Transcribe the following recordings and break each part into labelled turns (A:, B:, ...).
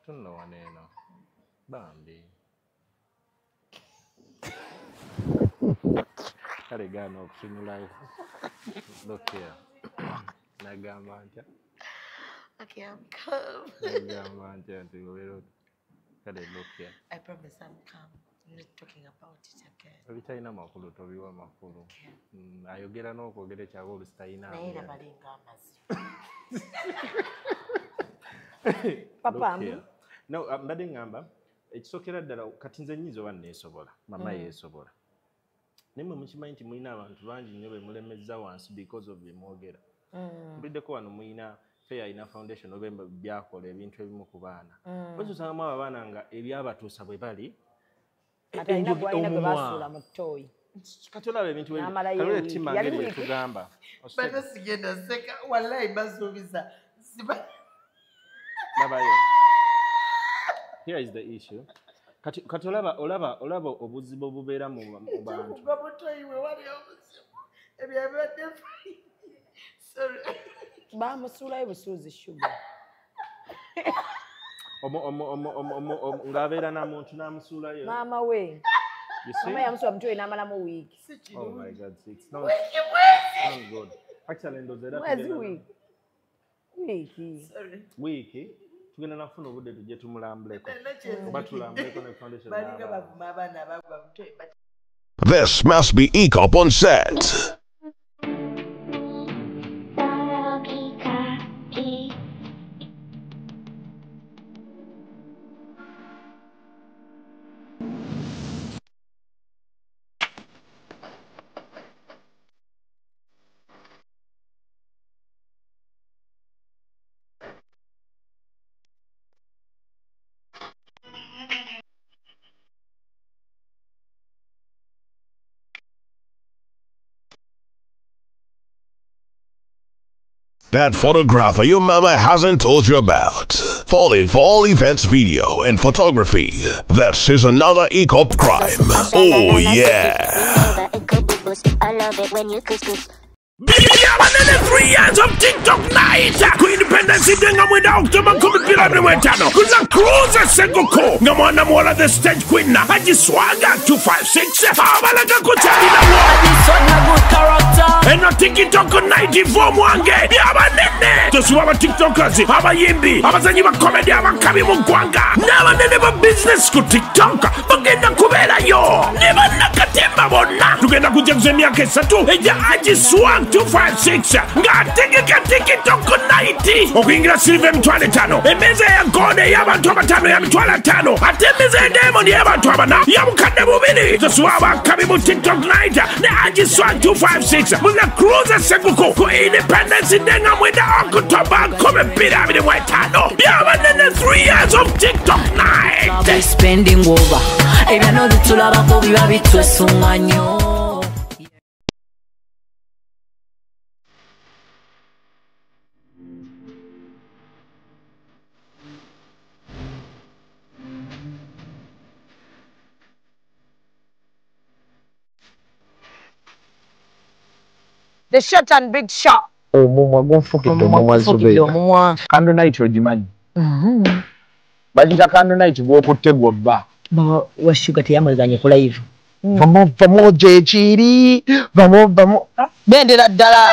A: Tunno waneno. Bambi. Kale gano okutunula. Look here. Nagamba ntya.
B: Okay, I'm calm.
A: Nagamba ntya nti obero. Kale look here.
B: I promise I'm calm. I'm not talking about it again.
A: Ebitalina makulu tobiwa makulu. Ayogera n'okwogera ekyabo olusitalina.
B: Naye nabalinga amazzi.
C: Papa.
A: No, mbadde ngamba ekisookera ddala kati nze nnyinza oba neesobola. Mama yeesobola. Naye mukimanyi nti mulina abantu bangi nnyo be mulemezza wansi because of bimwogera. Mbiddeko wano mulina Fair Ina Foundation oba byakola ebintu ebimu ku baana. Bwe tusangamu abo abaana nga ebyabatuusa bwe bali kati olaba ebintu kalule ttima ngeri yetugamba.
B: Bano sigenda seka wallahi basuubiza.
A: Labayo. Here is the issue. Kati olaba obuzibu obubeera mu bantu.
C: Bamusuulayo busuuzi shuga.
A: Ng'abeera na muntu n'amusuulayo.
C: Maama we. Mama yamusuula mutwe n'amalamu wiiki.
A: Oh my God, 6. No, good. Actually,
C: mwezi wiiki.
A: Wiiki. Tugenda nafuna obudde tujje tumulambuleko. Oba tulambuleko ne foundation.
D: This must be ECOP on set. That photographer your mama hasn't told you about. Falling for all events, video, and photography. This is another ECOP crime. Oh yeah.
E: I love it when you kiss.
D: 3 years of TikTok night. Independence denga mwenda October kumi bila mwetano. Kuna cruise segoko. Ngamwana mwala the stage queen na Haji Swaga 256. Abalaga kuchali na wo.
F: Haji good character.
D: Eno TikTok night ivo mwange. Yaba nene. Tosuwa wa TikTokers. Haba yimbi. Haba zanyi wa comedy. Haba kami mungwanga. Naba nene ba business ku TikTok. Bagenda kubela yo. Neba nakatemba bona. Tugenda kujaguze miaka esatu. Eja Haji Swaga 256 ngategeka TikTok night okuingira silver mitwalo 5 emeza ya gode y'abantu abatano ya mitwalo 5 ate emeza ya diamond y'abantu abana ya bukadde bubiri tosuwaba kabi mu TikTok night ne Haji Swaga 256 muna cruise seguko ku Independence denga mwenda October 2025 byabanene 3 years of TikTok night
F: spending over ebyo tulabako biba bitwesunga nnyo.
C: The short and big shot.
G: Omumwa gonfukidde omumwa Zubeida. Kando night ogimanyi. Bajita kando night gwokutte gwobba.
C: Wa sugar teyamweganye ku live.
G: Vamo jechiri. Vamo.
C: Bendera ddala.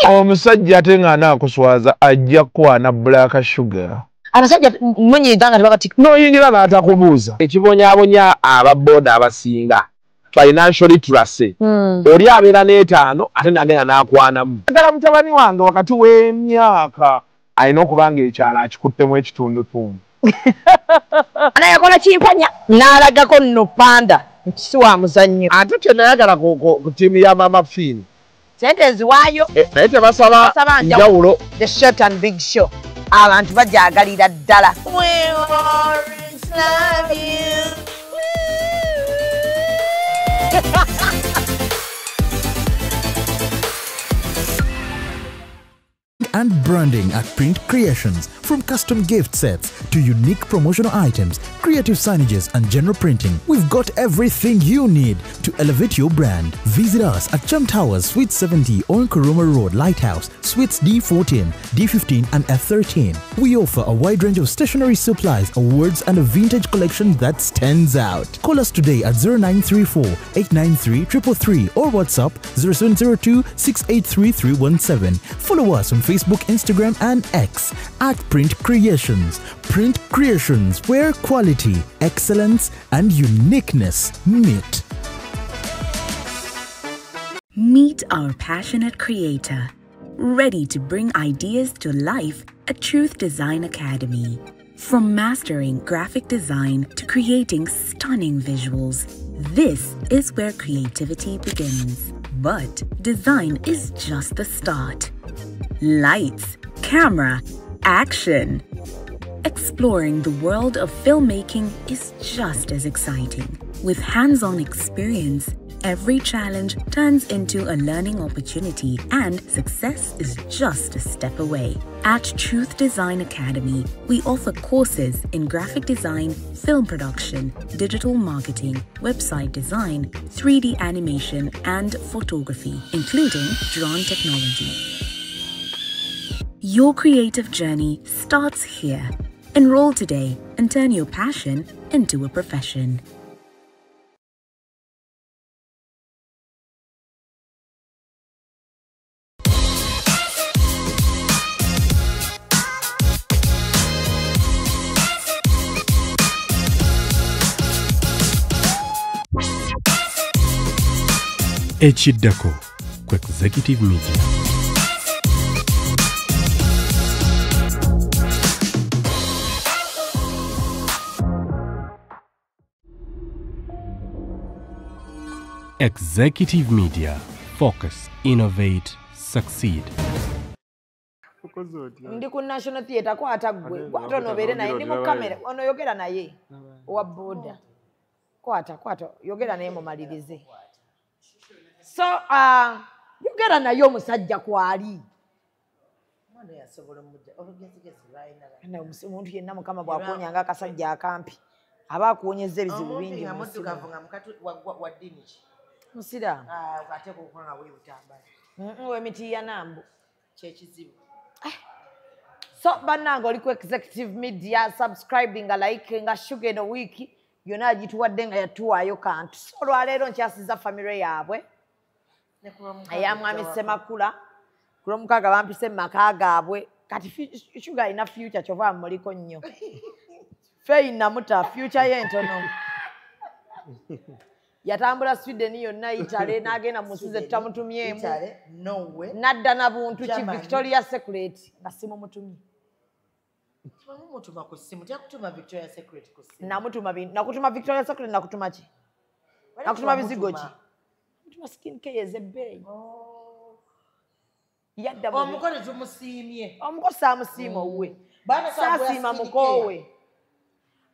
G: Omusajja ate nga anaakuswaza ajja kwana Black Sugar.
C: Abasajja mwenye idanga tebakati.
G: Noyingira n'atakubuuza. Ekibonyaabonya ababoda abasinga. Financially trusted. Oli abeera n'etaano ate nagenda n'akwanamu. Ddala mutabani wange wakati w'emyaka alina okubanga ekyalo akikuttemu ekitundutundu.
C: Anayakola kimpanya n'alagako nno panda si wa muzannyo.
G: Ate kyenayagala ku ttiimu ya Mama Fini.
C: Sente nziwaayo.
G: Naye tebasaba njawulo.
C: The short and big show. Abantu bajaagalira ddala.
H: And branding at Print Creations. From custom gift sets to unique promotional items, creative signages and general printing, we've got everything you need to elevate your brand. Visit us at Chum Towers, Suite 70 on Kuruma Road, Lighthouse, Suites D14, D15 and F13. We offer a wide range of stationery supplies, awards and a vintage collection that stands out. Call us today at 0934 893 333 or WhatsApp 0702 683 317. Follow us on Facebook, Instagram and X at Print Creations. Print Creations, where quality, excellence and uniqueness meet.
I: Meet our passionate creator, ready to bring ideas to life at Truth Design Academy. From mastering graphic design to creating stunning visuals, this is where creativity begins. But design is just the start. Lights, camera, action. Exploring the world of filmmaking is just as exciting. With hands-on experience, every challenge turns into a learning opportunity and success is just a step away. At Truth Design Academy, we offer courses in graphic design, film production, digital marketing, website design, 3D animation, and photography, including drone technology. Your creative journey starts here. Enroll today and turn your passion into a profession.
J: Echiddako ku Executive Media. Executive Media. Focus, innovate, succeed.
C: Ndi ku National Theatre kwata gwe kwata nobere naye ndi mu kamera ono yogera naye wa boda kwata yogera naye mu malirize. So yogera naye omusajja kwali mwana yasobola mujja olugezigezi lwaina omuntu yenna mukama bwakonyanga akasajja akampi aba akuwonyeza ebizibu bingi muddugavu nga mukatu wa ddini ki musira ate kukwanga weebutambala w'emiti ya nambu kyekizibu. So bannange oli ku Executive Media, subscribing nga like nga Sugar eno wiiki yonna agituwadde nga yatuwaayo kantu. So olwaleero nkyasiza famire yaabwe eya mwami Ssemakula ku Lwomukaaga bampise mu maka gaabwe kati Sugar alina future kyova muliko nnyo Faye namuta future ye ntono yatambula Sweden yonna Italy n'agenda mu nsi ze tutamutumyemu n'adda na buntu ki Victoria Secret nga simumutumye. Namutuma ku simu tyakutuma Victoria Secret ku simu nakutuma Victoria Secret nakutuma ki nakutuma bizigo ki nakutuma skin care ezebbeeyi yadda omukole tumusiimye omukosa amusiima owuwe saasiima mukoowe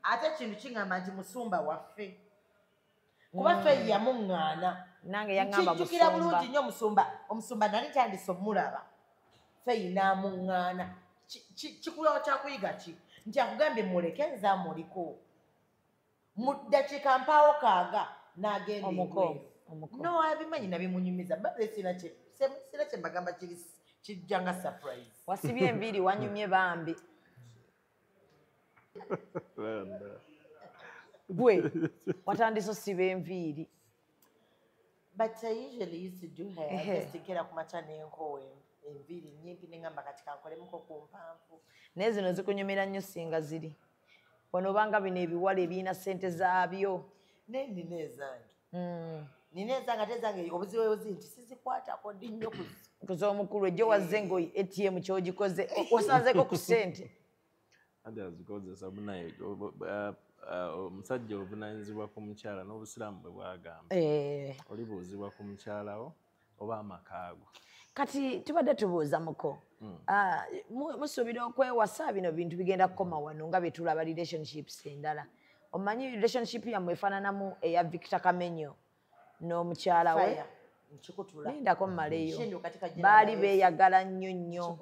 C: ate kintu kingamba nti musumba waffe kuba Faye yamuŋŋaana nange yaŋŋamba kijjukira bulungi nnyo omusumba nali tandise omulaba Faye n'amuŋŋaana kikulawo kyakuyiga ki nti akugambye muleke nze amuliko mu ddakiika mpaawo kaaga n'agenda ebweru no abimanyi nabimunyumiza babe sina kye mbagamba kijja nga surprise wasibye enviiri wanyumye bambi gwe watandise osiba enviiri. But I usually used to do hair just to get up macha n'enkowe enviiri nnyimpi n'engamba kati kankolemuko ku mpanvu naye zino zikunyumira nnyo singa ziri wano obanga bino ebiwala ebirina ssente zaabyo naye nina ezange ate ezange obuziwebuzi nti sizikwatako ddi nnyo kuz'omukulu ejjo wazze ngo ATM kyogikoze wasanzeko ku ssente andi azikozesa bunaye omusajja obuvunaanyizibwa ku mukyala n'obusiraamu bwe bwagamba olibuuzibwa ku mukyalawo oba amakaago kati tubadde tubuuza muko musuubira okwewasa bino bintu bigenda kukoma wano nga byetulaba relationships endala omanyi relationship yammwe efaananamu eya Victor Kamenyo n'omukyala we lindako mmaleyo baali beeyagala nnyo nnyo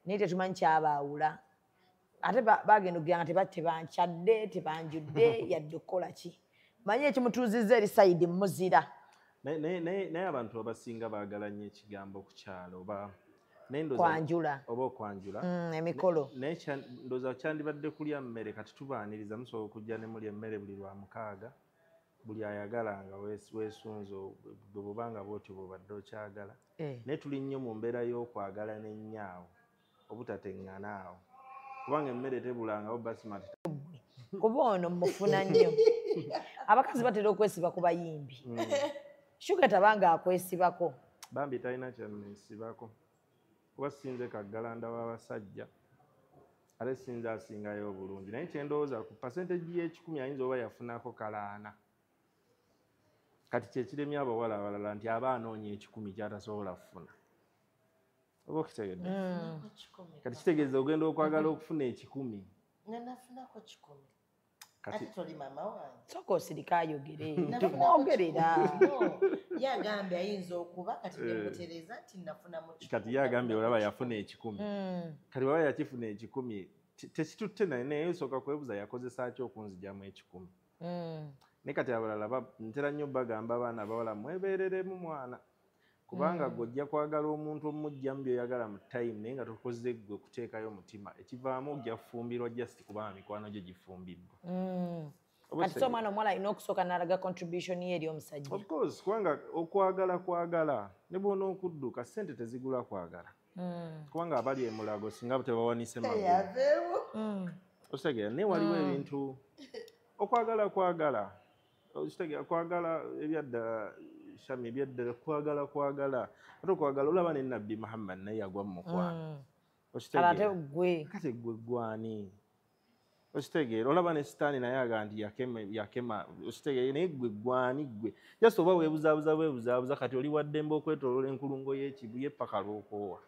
C: naye tetumanyi kyabaawula ate bagenda okugamba tebankyadde tebanjudde yadde okukola ki manye ekimutuuzizza eri sayidi muzira
A: naye abantu abasinga baagala nnyo ekigambo ku kyalo oba
C: kwanjula
A: oba okwanjula
C: emikolo
A: naye ndowooza kyandibadde kulya mmere kati tubaaniriza musobola okujja ne mulya emmere buli lwa mukaaga buli ayagala nga weesunze bwe bubanga bwotyo bwobadde okyagala naye tuli nnyo mu mbeera y'okwagala n'ennyaawo obutateŋŋana awo kubanga emmere tebulangawo basimati
C: kuba ono mufuna nnyo abakazi batera okwesiba ku bayimbi shuga tabanga akwesibako
A: bambi talina kyanesibako kuba sinze kaggalanda w'abasajja ate sinze asingayo obulungi naye kyendowooza ku pasenteji y'10 ayinza oba yafunako kalaana kati kyekiremye abawala abalala nti aba anoonya 10 kyatasobola kufuna oba okitegedde kati kitegeeza ogenda okwagala okufuna 10
B: nafunako 10 kati toli mama wange
C: soka osirika ayogere tumwogerera
B: yagambye ayinza okuba kati nemutereza nti nafuna mu 10
A: kati yagambye olaba yafuna 10 kati baba yakifuna 10 tekitutte naye esooka kwebuza yakozesa ki okunzijamu 10 naye kati abalala ntera nnyo bagamba abaana abawala mwebeereremu mwana kubanga gojja kwagala omuntu omujjamu byoyagala mu time naye nga tokoze gwe kuteekayo mutima ekivaamu ojja kufumbirwa just kubanga mikwano gyo gifumbiddwa
C: kati so omwana omuwala alina okusooka n'alaga contribution ye eri omusajja
A: of course kubanga kwagala ne bwona okudduka ssente tezigula kwagala kubanga abali emulago singa tebawanise magulu okitegera naye waliwo ebintu okwagala okitegera kwagala ebyadda shami byaddala kwagala ate okwagala olaba ne nabbi Muhammad naye yagwa mu mukwano
C: ate gwe
A: kati gwe gwani okitegeera olaba ne sitaani naye aga nti yakema okitegeera naye gwe gwani gwe just oba weebuzaabuza kati oli waddembe okwetoloola enkulungo y'ekibu yeppaka lw'okoowa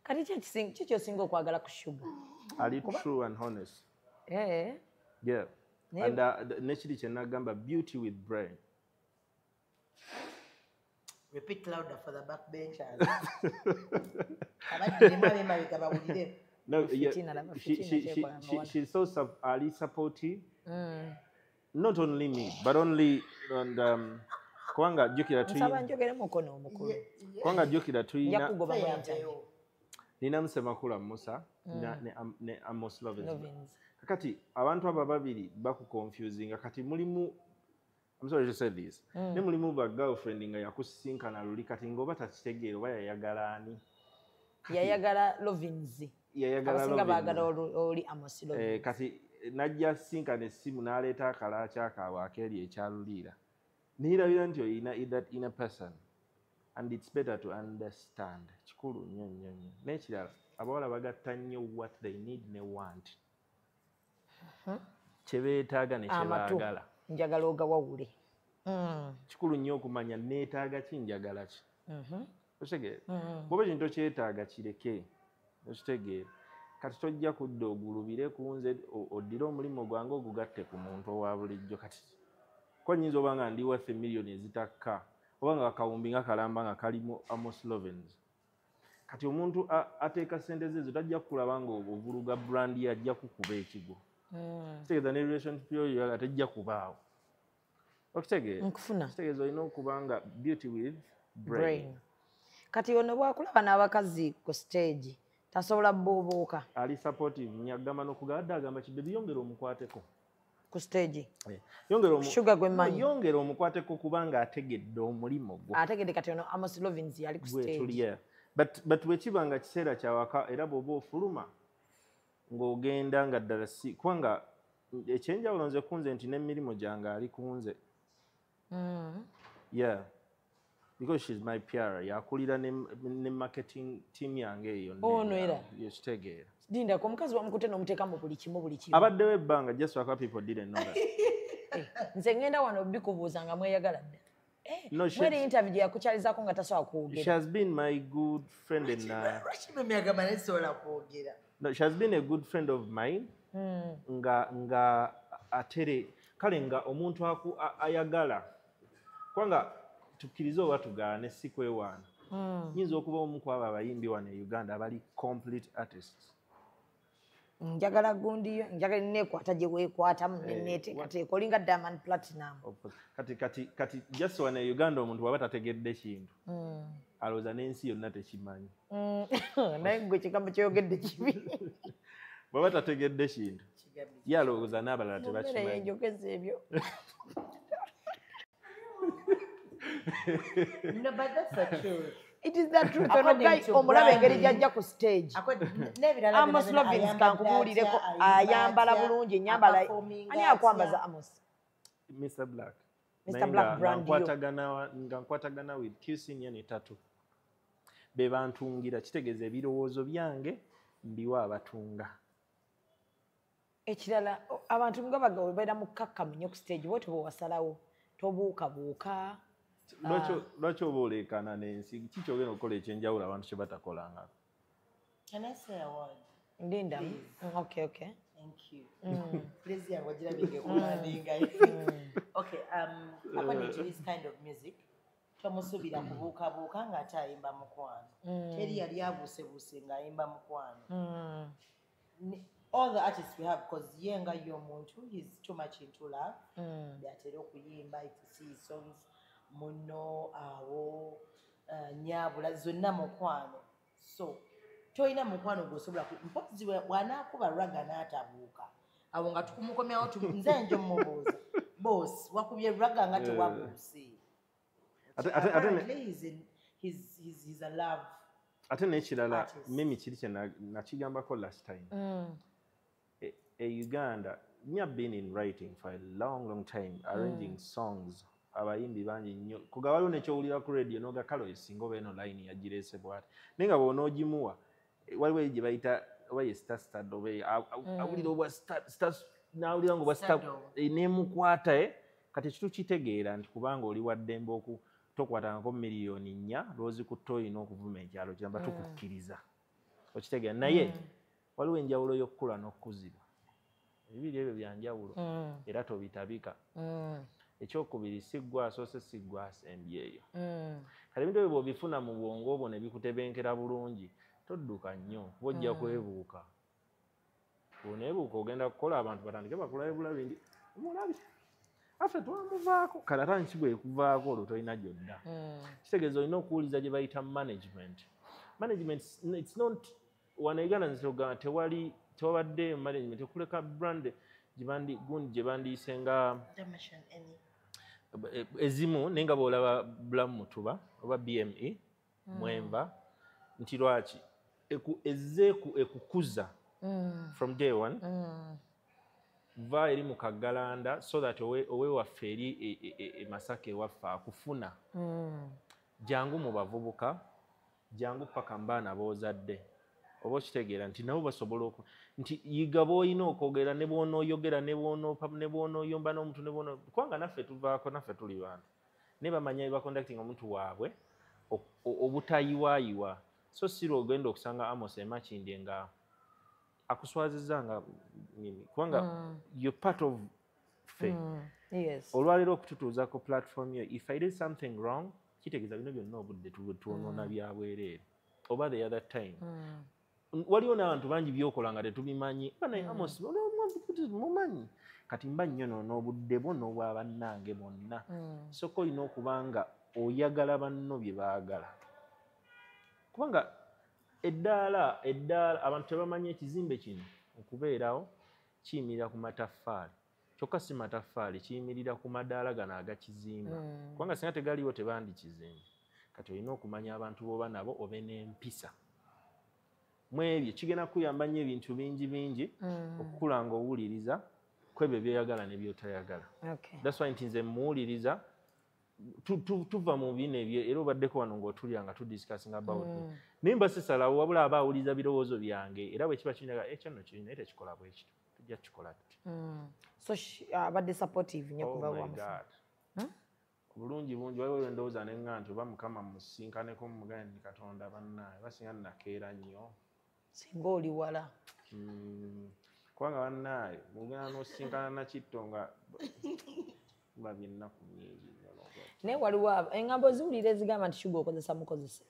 C: kati kikyosinga okwagala ku shuga
A: ali true and honest yeah and nekiri kyenagamba beauty with brain.
B: Repeat louder for the backbenchers.
A: No, she's so supportive. Not only me, but only kwanga jukira tuyina nina Msemakula Musa ne Amos Lovins. Kakati abantu aba babiri bakuconfusing kati mulimu I'm sorry to say this. Ne mulimu ba girlfriend nga yakusinkana luli kati ngoba takitegeera oba yayagala ani.
C: Yayagala Lovins. Abasinga baagala oli Amos Lovins.
A: Kati najja sinkana essimu n'aleeta akalaaca akaabwe akeeri ekyaluliira. Nirabira nti oyina that inner person and it's better to understand. Kikulu nnyo nnyo nnyo. N'ekirala abawala bagatta nnyo what they need ne want. Kye beetaaga ne kye baagala.
C: Njagala ogawawule.
A: Kikulu nnyo okumanya neetaaga ki njagala ki. Okitegeera? Bw'oba ekintu kyetaaga kireke. Okitegeera? Kati tojja kudda ogulubire ku nze oddire omulimu gwange ogugatte ku muntu owa bulijjo kati. Ko nnyinza oba nga ndi worth million ezitakka oba nga akawumbi nga kalamba nga kalimu Amos Lovins. Kati omuntu ateeka ssente ze ezo tajja kukulaba nga ovuluga brand ye ajja kukuba ekigo. Kitegeeza ne relationship yoyo tejja kubaawo. Okitegeera?
C: Nkufuna.
A: Kitegeeza olina okuba nga beauty with brain.
C: Kati ono bwakulaba n'abakazi ku stage tasobola bbuubuuka.
A: Ali supportive nyagamba n'okugamba agamba kibebi yongera omukwateko.
C: Ku stage.
A: Sugar gwe manyi. Yongera omukwateko kubanga ategedde omulimu gwo.
C: Ategedde kati ono Amos Lovins yali ku stage.
A: But wekibanga kiseera kyawaka era bw'oba ofuluma ng'ogenda nga ddala si kubanga ekyenjawulo nze kunze nti n'emirimu gyange ali kunze. Yeah. Because she's my PR. Yakulira ne marketing team yange eyo.
C: Ono era.
A: Yekitegeera.
C: Dinda ko omukazi wamukute n'omuteeka mu buli kimu.
A: Abaddewo ebbanga just waka people didn't know that.
C: Nze ngenda wano bikubuuza nga mweyagala dda.
A: No,
C: mweri interview yakukyalizaako nga tasobola kwogera.
A: She has been my good friend in No, she has been a good friend of mine. Nga atere kale nga omuntu ayagala kwanga tukkirize oba tugaane si kwewaana. Nyinza okuba omu ku abo abayimbi wano e Uganda abali complete artists.
C: njagala gundi yo njagala nekwata gye weekwatamu neneeteekateeka ekolinga Diamond Platinum.
A: Kati just wane Uganda omuntu waba tategedde kintu alowooza n'ensi yonna tekimanyi.
C: Naye gwe kigambo ky'oyogedde kibi.
A: Bw'aba tategedde kintu ye alowooza n'abalala tebakimanyi.
C: Njogeza ebyo.
B: No, but that's the truth.
C: It is the truth. Ono guy omulaba engeri gy'ajja ku stage. Amos Robbins kankubuulireko ayambala bulungi ennyambala. Ani akwambaza Amos?
A: Mr. Black.
C: Mr. Black brand yo.
A: Nga nkwatagana with Q-Senior ne Tatu. Be bantungira kitegeeza ebirowoozo byange mbiwa abatunga.
C: Ekirala abantu nga bagabeera mu kkakkamu nnyo ku stage bo tebwewasalawo tobuukabuuka.
A: Lwaki oba oleekaana n'ensi kikyogenda okukola ekyenjawulo abantu kye batakolanga?
B: Can I say a word?
C: Linda. Okay.
B: Thank you. Please, yeah, what did I make Okay, according to this kind of music, tomusubira kubuukabuuka ng'ate ayimba mukwano. Teri yali abuusebuuse ng'ayimba mukwano. All the artists we have, because Yenga Yomuntu, he's too much into love. Byatera okuyimba, if you see his songs, Muno, Awo, Nyabula, zonna mukwano. So, toyina mukwano gwosobola mpozi wanaakuba raga n'atabuuka. Awo nga tukumukomyawo nze njo mmubuuza. Boss, wakubye raga nga tewabuuse. He's a love.
A: Ate n'ekirala mimi kiri kye nakigambako last time. Uganda, me have been in writing for a long time, arranging songs. Abayimbi bangi nnyo. Kuga waliwo nekyowulira ku radio n'oga kalo esinga oba eno line yagireese bw'ati. Naye nga bw'onoogimuwa waliwo gye bayita oba ye star oba awulira obwa star n'awulira ng'obwa star n'emukwata kati kitukitegeera nti kubanga oli wa ddembe tokwatangako miliyoni 4 lw'ozikutta olina okuvuma ekyalo kiramba tukukkiriza. Okitegeera naye waliwo enjawulo y'okkula n'okkuzibwa. Ebibiri ebyo bya njawulo era tobitabika. Ekyokubiri siggwa asoose siggwa asembyeyo. Kale ebintu ebyo bw'obifuna mu bwongo obwo ne bikutebenkera bulungi todduka nnyo bw'ojja kwebuuka. Bw'oneebuuka ogenda kukola abantu batandike bakulabe bulabi ndi omulabi affe twamuvaako kale ate nsi bw'ekuvaako olwo tolina gyodda. Kitegeeza olina okuwuliza gye bayita management. It's not wano Uganda nzitogamba tewabadde management okuleka brand gundi gye bandiise nga ezimu naye nga bw'olaba Bulamu Mutuba oba BME Mwenva nti lwaki ezzeeku ekukuza from day one va eri mu Kaggalanda so that owe waffe eri Masaka ewaffe akufuna jangu mu bavubuka jangu paka mbaana boozadde oba okitegeera nti nabo basobola nti yiga bw'olina okwogera ne bw'onooyogera ne bw'onooyomba n'omuntu ne bw'onoo kubanga naffe tuvaako naffe tuli bantu naye bamanya ebakondacting omuntu waabwe obutayiwaayiwa so si lw'ogenda okusanga Amos Makindye nga akuswazizza nga kubanga you're part of ffe. Olwaleero okututuuza ku platform yo if I did something wrong kitegeeza bino byonna obudde tuwonoona bya bwereere oba the other time waliwo n'abantu bangi byokola nga tetubimanyi naye Amos mumanyi kati mba nnyo n'obudde bwo n'obwa bannange bonna soko olina okuba nga oyagala banno bye baagala kubanga eddaala abantu tebamanyi ekizimbe kino okubeerawo kiyimirira ku mataffaali kyokka si mataffaali kiyimirira ku madaala gano agakizimba kubanga singa tegaliwo tebandikizimba kati olina okumanya abantu b'oba nabo obe n'empisa mu ebyo kigenda kuyamba nnyo ebintu bingi okukula ng'owuliriza ku ebyo by'oyagala ne by'otayagala. That's why nti nze muwuliriza tuva mu bino ebyo era obaddeko wano ng'otulya nga tudiscussing about naye mba sisalawo wabula aba awuliza birowoozo byange era bwe kiba kinyaga ekyo nno kiri naye tekikola bwe kityo tujja kukikola tuti
C: so abadde supportive nnyo kuva wamu
A: bulungi bungi waliwo endowooza neŋŋa nti oba Mukama musinkaneko mumugane ni Katonda bannaaye basinga nnakeera nnyo
C: singa oli wala
A: kubanga bannaaye mugenda n'osinkana Nakitto nga babyennaku nnyingi
C: naye waliwo eŋŋambo ziwulira ezigamba nti Sugar okozesa mukozese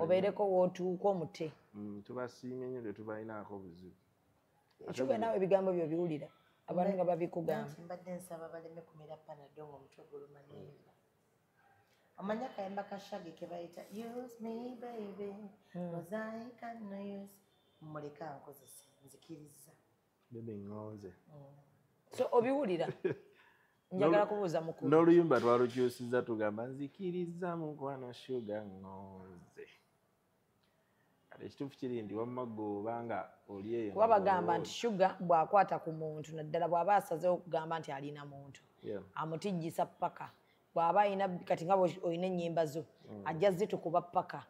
C: obeereko wootuuka omute
A: tubasiimye nnyo tetubalinaako buzibu
C: Shuga nawe ebigambo byo biwulira abantu nga babikugamba
B: mbadde nsaba baleme kumira panado ng'omutwe guluma n'enva amanya kayimba ka Shaggy ke bayita use me baby cause I can use muleka nkozese nzikiriza
A: bebe ngonze
C: so obiwulira njagala kubuuza mukulu
A: n'oluyimba twalukyusiza tugamba nzikiriza mukwano Sugar ngonze kati ekituufu kiri nti wamma gobanga oli eyo
C: kuba bagamba nti Sugar bw'akwata ku muntu naddala bw'aba asazeho okugamba nti alina muntu amutijjisa paka bw'aba alina kati nga olina ennyimba zo ajja zitukuba paka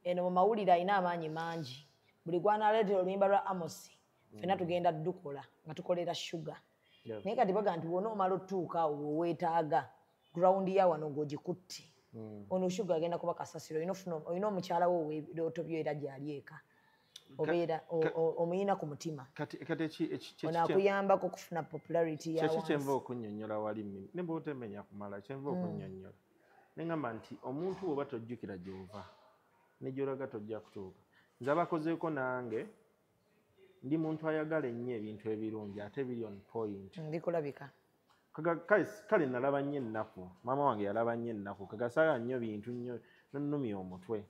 C: eno mu mawulire alina amaanyi mangi buli gwanaleetera oluyimba lwa Amosi ffenna tugenda dukola nga tukolera Sugar naye kati baga nti wona omala otuuka awo weetaaga gurawundi ya wano ng'ogikutte ono Sugar agenda kuba kasasiro olina omukyala wo ow'ebirooto byo era gy'ali eka obeera omuyina ku mutima ono akuyambako okufuna popularity ya
A: wansi kyenva okunnyonnyola wali ne bw'otemenya kumala kyenva okunnyonnyola ne ngamba nti omuntu oba tojjukira gy'ova ne gy'olaga tojja kutuuka nze abakozeeko nange ndi muntu ayagala ennyo ebintu ebirungi ate biri on point
C: bikulabika
A: kale nalaba nnyo ennaku maama wange yalaba nnyo ennaku kagasaaga nnyo bintu nnyo nonnumya omutwe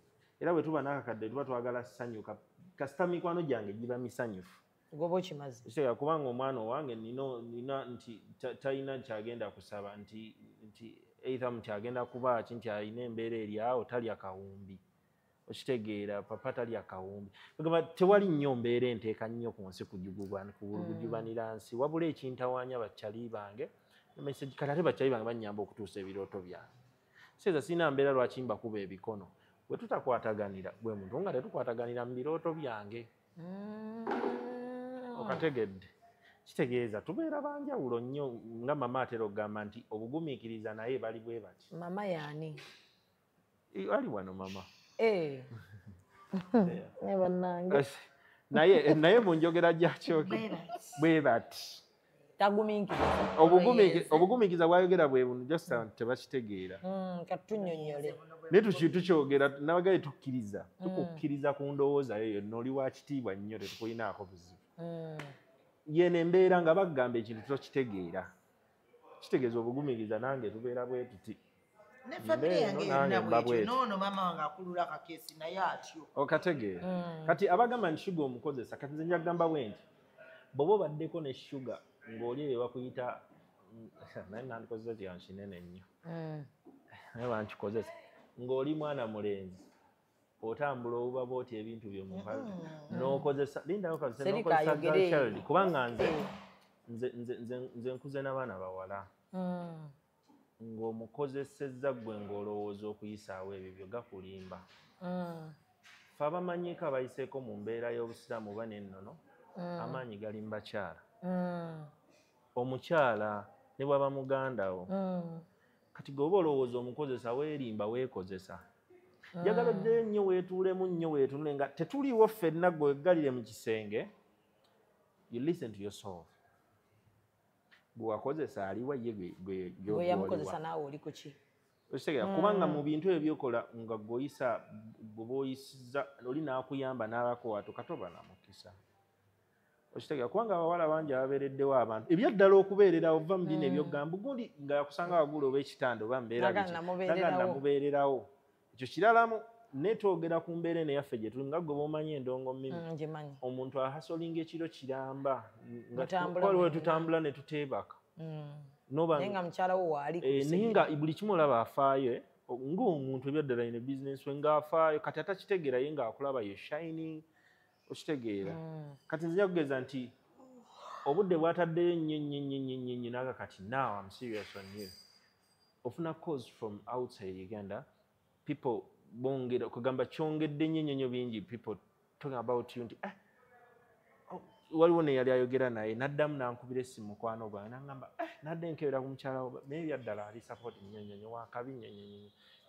A: era bwe tuba n'akakadde tuba twagala ssanyuka kasita mikwano gyange giba misanyufu
C: goba okimaze
A: kitegeera kubanga omwana owange nina nti talina kyagenda kusaba nti either nti agenda kuba ki nti alina embeera eri awo talya kawumbi okitegeera papa talya kawumbi bagamba tewali nnyo mbeera enteeka nnyo ku nsi kujubanira nsi wabula ekintawaanya bakyali bange kati ate bakyali bange bannyamba okutuusa ebirooto byange seeza sirina mbeera lwaki mbakuba ebikono bwe tutakwataganira bwe muntu nga tetukwataganira mu birooto byange okategedde kitegeeza tubeera banjawulo nnyo nga mama atera okugamba nti obugumiikiriza naye bali bwe bati
C: mama yaani
A: ali wano mama naye mu njogera gyakyoke bwe bati obugumiikiriza bwayogera bwe buno josa tebakitegeera
C: katunyonyole
A: naye tukyogera nabagaye tukkiriza tukukkiriza ku ndowooza yo yonna oli wa kitiibwa nnyo tetukulinaako buzibu yeno embeera nga bagamba ekintu tokitegeera kitegeeza obugumiikiriza nange tubeera bwe tuti
B: ne family yange yonna bwetyo noono maama wange akulula akakeesi naye atyo
A: okategeera kati abagamba nti Sugar omukozesa kati nze njagamba bwe nti bw'oba obaddeko ne Sugar ng'oli eyo bakuyita naye nandikozesa kya kinene nnyo naye bankikozesa ng'oli mwana mulenzi otambula obuba bwoti ebintu byomukazi n'okozesa lindaokozesa kubanga nze nkuze n'abaana bawala ng'omukozesezza gwe ng'olowooza okuyisaawo ebyo byo gakulimba fe abamanyiiko abayiseeko mu mbeera y'obusiraamu oba n'ennono amaanyi gali mu bakyala omukyala ne bwaba mugandawo kati gweoba olowooza omukozesa weerimba weekozesa njagala oddeyo nnyo weetuulemu nnyo weetunule nga tetuliiwo ffenna gweggalire mu kisenge you listen to yourself gwe wakozesa aliwa ye
C: gwe yamukozesa naawe oli ku ki
A: okitegera kubanga mu bintu ebyo byokola nga gweoyisa bw'oba oyisiza oli n'akuyamba n'abakwata katoba namukisa okitegera kubanga abawala bangi ababeereddewo abantu ebyaddala okubeererawo ova mu bino ebyogamba gundi nga yakusanga wagula oba ekitanda oba mbeera namubeererawo ekyo kiralamu netwogera ku mbeera eno yaffe gye tuli nga gwe bomanyi endongo mimi omuntu ahasolinga ekiro kiramba waliwo tutambula ne tuteebaka naye nga buli kimu olaba afaayo ng'omuntu ebyaddala ine bizinesi we ng'afaayo kati atakitegeera ye ng'akulaba ye shining okitegeera kati nzija kugeza nti obudde bwataddeyo nnyo naga kati now I'm serious on you ofuna calls from outside Uganda people bongera kugamba kyongedde nnyo bingi people talking about you nti waliwo ne yali ayogera naye naddamu nankubira essimu mukwano gwange nangamba nadde nkebera ku mukyala naye byaddala ali support nnyo wakabi nnyo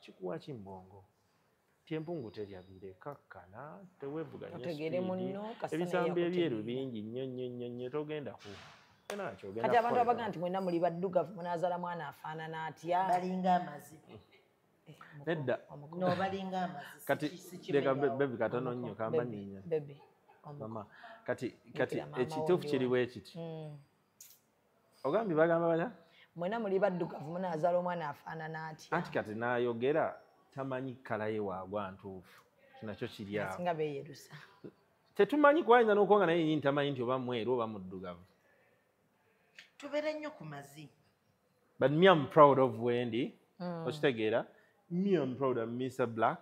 A: kikuwa kimbongo tyempungu teryabire kakkana teweevuganya ebisambo ebyeru bingi nnyo togenda ku
C: kati abantu abaga nti mwena muli baddugavu munaazala mwana afaanana atya
B: balinga amazibu
A: nedda
B: nobalinga amazibu
A: kati leka bebi katono nnyo kamba ninya mama kati ekituufu kiriwo ekiti ogambye bagamba batya
C: mwena muli baddugavu munaazaala omwana afaanana atya
A: anti kati n'ayogera tamanyi kkala ye waagwa ntuufu kinakyo kiri awo
C: singa beeyerusa
A: tetumanyi kwayinza n'okuwanga naye yini tamanyi nti oba mweru oba muddugavu
B: tubeere nnyo ku mazi
A: but me I'm proud of Wendy okitegeera me I'm proud of Mr. Black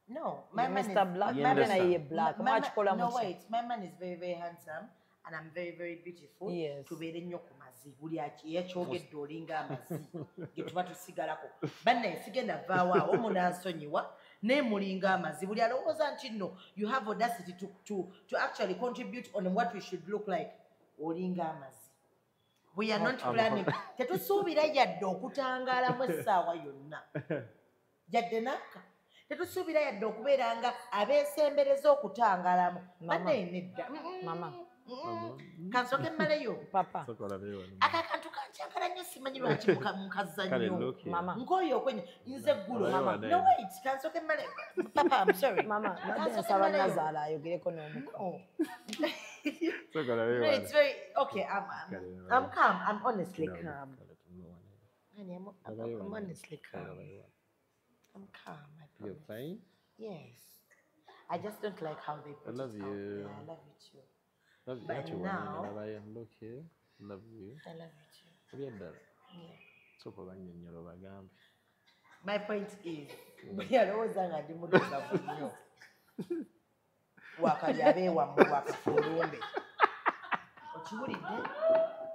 B: no my man
C: Mr. Black naye black mwakikola
B: no wait my man is very very handsome and I'm very very beautiful tubeere nnyo ku mazi buli yekyogedde olinga amazi ge tuba tusigalako bannaye sigenda vaawo awo munansonyiwa naye mulinga amazi buli alowooza nti nno you have audacity to actually contribute on what we should look like olinga amazi we are not planning tetusuubira yadde okutangaalamu essaawa yonna yadde nakka tetusuubira yadde okubeera nga abeesembereza okutangaalamu bannaye nedda
C: mama
B: kansoke mmaleyo
C: papa
B: akakantu kankyagala nnyo simanyi lwaki mukaza nnyo nk'oyo okwenye nze ggulo no wait kansoke mmale papa I'm sorry
C: mama badde nsaba nazaala ayogereko n'omuko
B: no it's very okay I'm calm I'm honestly calm I'm honestly calm I'm calm I promise.
A: You're fine?
B: Yes I just don't like how they put
A: I love
B: it out
A: you.
B: there. I love you too.
A: Love you
B: But
A: too.
B: now-
A: Look here. Love you.
B: I love you too.
A: Eby'eddala
B: Yeah.
A: sooka obannyonnyola obagambe.
B: My point is, yalowooza nga ndi muddugavu nnyo. Wakali abeewammwe wakafulumbe. Okiwulidde?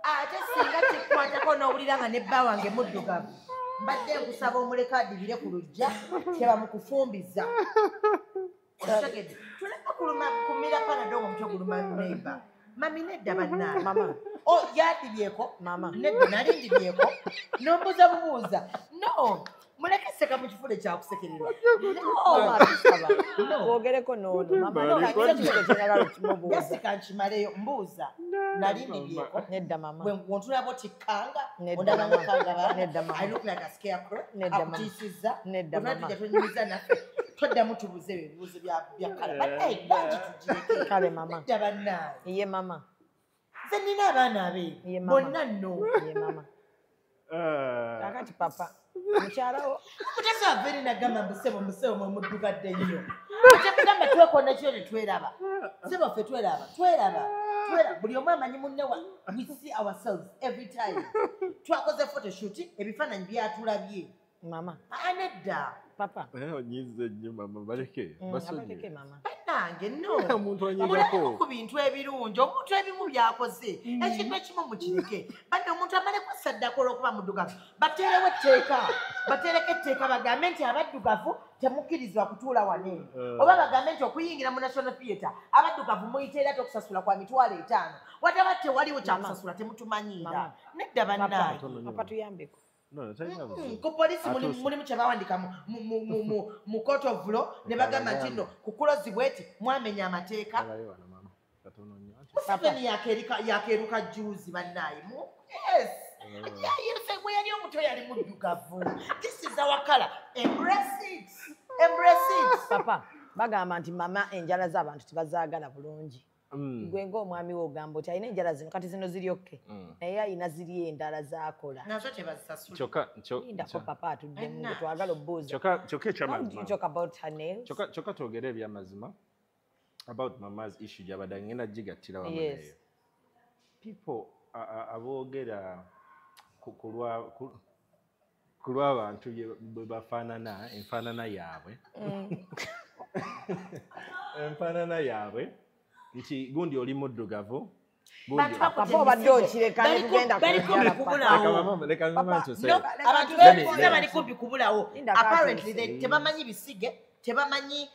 B: Ate singa kikwatako n'owulira nga nebba wange muddugavu. Mbadde nkusaba omuleka adibire ku lujja teba mukufumbiza. Okitegedde? Tuleka kumira panado omutwe guluma neighbor. Mami nedda bannange.
C: Mama.
B: Oh, yadibyeko.
C: Mama.
B: Nedda nali ndibyeko. Nombuuza bubuuza. No. Muleke seka mu kifude kya kusekererwa. No.
C: Twogereko n'ono. Mama. Kyagala kimubuuza.
B: Yasika nkimaleyo mbuuza. Nali ndibyeko.
C: Nedda mama.
B: Bw'ontulabo tikkanga.
C: Nedda
B: Ondaba
C: mama.
B: nkanga ba.
C: Nedda mama.
B: I look like a scarecrow.
C: Nedda mama.
B: Akutiisizza.
C: Nedda mama.
B: Bonna tujja twenyumiza naffe. Toddamu tubuuze ebibuuzo bya kala. Bannaye bangi tugireke.
C: Kale mama.
B: Nedda bannaye.
C: Ye mama.
B: Nze nina abaana abeeru.
C: Ye mama.
B: Bonna nno.
C: Ye mama. Kakati papa. Mukyalawo.
B: Mutasaveeri nagamba musebo mwe muddugadde nnyo. Okyakugamba twekonna kyo tetweraba. Sebo ffe tweraba. Buli omu amanyi munne we see ourselves every time. Twakoze photoshoot ebifaananyi byatulabye.
C: Mama.
B: Nedda.
C: Papa.
A: Onyize nnyo mama baleke.
C: Abaleke mama.
B: Bannange no.
A: Omuntu anyigako.
B: Muleke ku bintu ebirungi. Omuntu ebimu byakoze. Ekintu ekimu mukireke. Badde omuntu amaleko esaddaako olw'okuba muddugavu. Bateerewo etteeka. Bateereko etteeka bagambe nti abaddugavu temukkirizibwa kutuula wano. Oba bagambe nti okuyingira mu National Theatre abaddugavu muyiteera okusasula kwa $5,000. Wataba tewaliwo kyakusasula temutumanyiira. Nedda bannange.
C: Papa tuyambeko.
A: No, talina
B: Ku polisi mulimu kye bawandika mu court of law ne bagamba nti nno ku kulozibwa eti mwamenya amateeka. Museveni yakeeruka juuzi bannaayi. Yes. Bwe yali omuto yali muddugavu. This is our color. Embrace it.
C: Papa, bagamba nti mama enjala z'abantu tebazaagala bulungi. Gwe ng'omwami we ogamba oti alina enjala zino kati zino ziri okke. Naye alina ziri endala z'akola.
B: Nazo tebazisasula.
C: Lindako papa atuddemu gwe twagala obbuuza.
A: Kyokka ekyamazima.
C: How do you talk about her nails?
A: Kyokka twogere ebyamazima about mama's issue gyabadde ngenda gigattira wamu nayo. People aboogera ku lw'abantu bwe bafaanana enfaanana yaabwe. Enfaanana yaabwe nti gundi oli muddugavu.
C: Papa obadde okireka ne tugenda
B: abantu beebuuza bali kumpi kubulawo. Apparently tebamanyi bisige, tebamanyi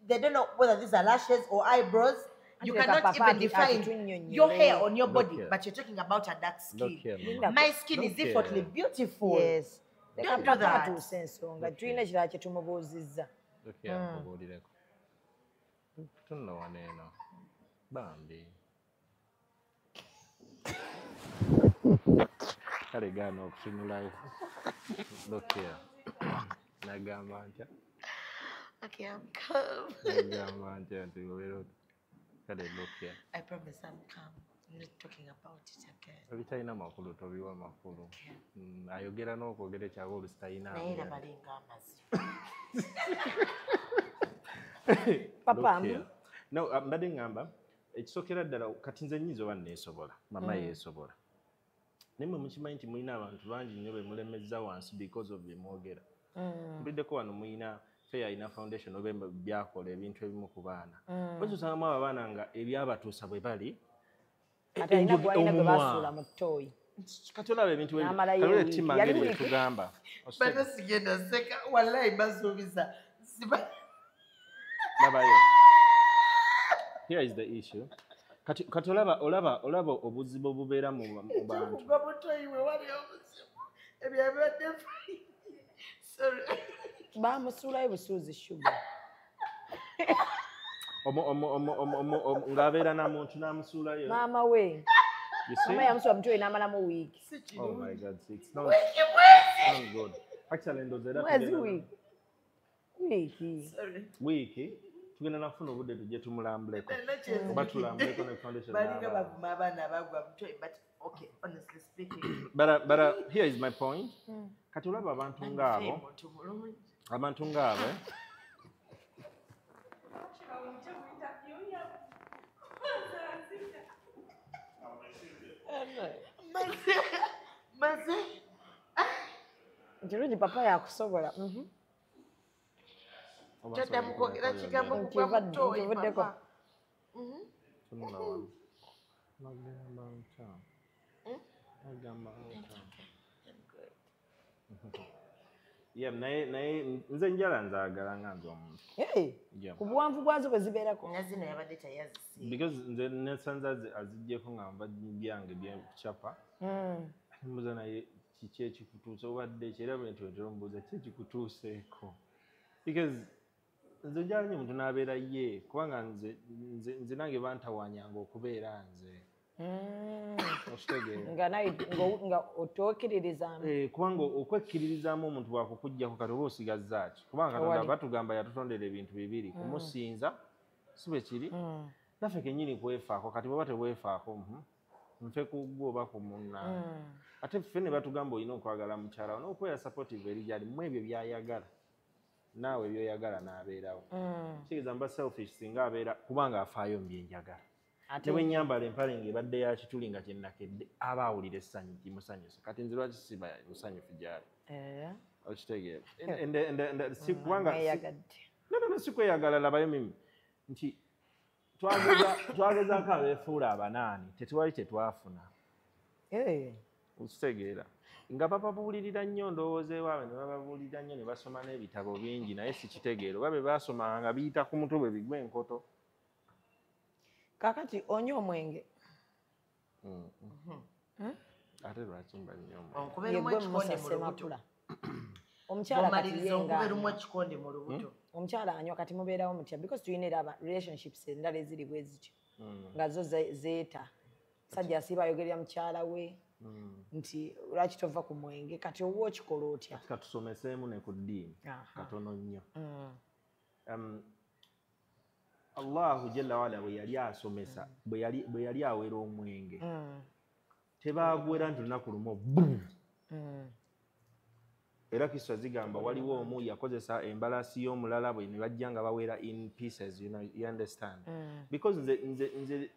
B: they don't know whether these are lashes or eyebrows. You cannot even define your hair on your body, but you're talking about a dark skin. My skin is effortlessly beautiful.
C: Yes.
B: Don't do that.
C: Ensonga tulina ekirala kye tumubuuzizza.
A: Tunno waneeno bambi kale gaana okutunulayo. Look here. Nagamba ntya?
B: Okay, I'm calm.
A: Nagamba ntya nti obeera Kale look here.
B: I promise I'm calm. I'm not talking about it again.
A: Ebitalina makulu tobiwa makulu. Ayogera n'okwogera ekyaba olusitalina.
B: Naye labalinga amazzi.
C: Papa.
A: No, mbadde ngamba ekisookera ddala kati nze nnyinza oba neesobola mama yeesobola naye mwe mukimanyi nti mulina abantu bangi nnyo be mulemezza wansi because of bye mwogera mpuliddeko wano mulina Fair Ina Foundation oba byakola ebintu ebimu ku baana bwekyo osangamu abo abaana nga ebyabatuusa bwe bali
C: omumwa
A: kati olaba ebintu kalole ttima ngeri bwe tugamba
B: Bana sigenda seka wallahi basuubiza
A: labayo. Here is the issue. Kati olaba obuzibu obubeera mu bantu.
C: Bamusuulayo busuuzi shuga.
A: Ng'abeera na muntu n'amusuulayo.
C: Maama we. Mama yamusuula mutoyi n'amalamu wiiki.
A: Oh my God, it's not good. Actually,
C: mwezi wiiki.
A: Wiiki. Tugenda nafuna obudde tujje tumulambuleko oba tulambuleko ne foundation
B: balinga bavuma abaana abagwa mutoyi but okay honestly speaking
A: but here is my point kati olaba abantu ng'abo
B: maze
C: kirungi papa yakusobola
B: Jada mukwogera kigambo kugwa mutoyi papa.
A: Yeah, naye nze njala nzaagala nga nze omuntu.
C: Ku buwanvu bwazo bwe zibeerako.
B: Nazino yabadde tayazisi.
A: Because nze nesanze aziggyeko nga nva byange byekucapa. Mbuuza naye kiki ekikutuuse obadde ekyo era bwentyo omubuuza ki ekikutuuseeko. Because nze njala nnyo omuntu n'abeera ye kubanga nze nange bantawanyanga okubeera nze.
C: nga otokiririzaamu
A: kubanga okwekkiririzaamu omuntu bwakukuggyako kati oba osigazza ki kubanga Katonda batugamba yatutondera ebintu bibiri kumusinza si bwe kiri naffe kennyini kwefaako kati bweba tebwefaako nfe ku ggwe oba ku munnange ate ffe ne batugamba olina okwagala mukyala n'okweya supportive eri gyali mu ebyo byayagala naawe ebyoyagala n'abeerawo kitegeeza mba selfish singa abeera kubanga afaayo mu byenjagala ne bwe nnyambala empale ng'ebadde ya kituli nga kyennakedde aba awulira essanyu kimusanyusa kati nze lwaki siba musanyufu gyali okitegeera kubanga sikweyagala labayo mimi nti twagezaako abeefuula abanaani tetwali tetwafuna okitegeera nga bababuulirira nnyo ndowooza ewaabwe ne bababuulirira nnyo ne basoma n'ebitabo bingi naye sikitegeera oba be baasomanga nga biyita ku mutwe bwe bigwa enkoto
C: kakati onywa omwenge
A: ate lwaki mba nnyo
C: omukyala anywa kati mubeerawo mutya because tuyina relationships endala eziri bwe zityo nga zo zeeta sajja asiiba ayogerera mukyala we nti lwaki tova ku mwenge kati owa okikola otya
A: katusomeseemu ne ku ddiini katono nnyo Allahu jalla wala bwe yali asomesa bwe yali awera omwenge tebaagwera nti lunaku lumu era Kristo zigamba waliwo omu yakozesa embalasi y'omulala bwe ne bajja nga bawera in pieces you understand because nze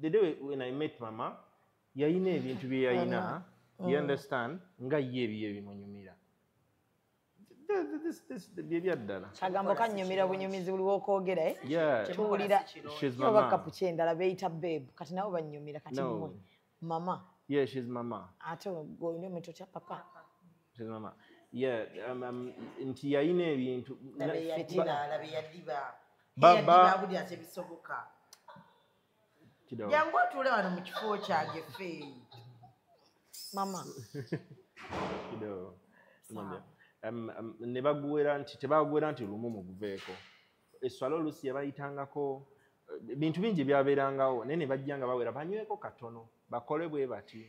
A: the day when I met mama yayina ebintu bye yayina you understand nga ye ebiyo ebimunyumira byebyadala
C: kagambo kannyumira bunyumizi buli wokwogera tuwulira oba kapu kyendala beyita beebu kati nabo bannyumira kati mmwe mama ate golina omwito kya papa
A: nti yayina ebintu
B: jangu otuule wano mu kifo kyange feeyi
C: mama
A: ne baguwera nti tebagwera nti lumu muguveeko esswala oluusi yabayitangako bintu bingi byabeerangawo naye ne bajja nga bawera banyweko katono bakole bwe bati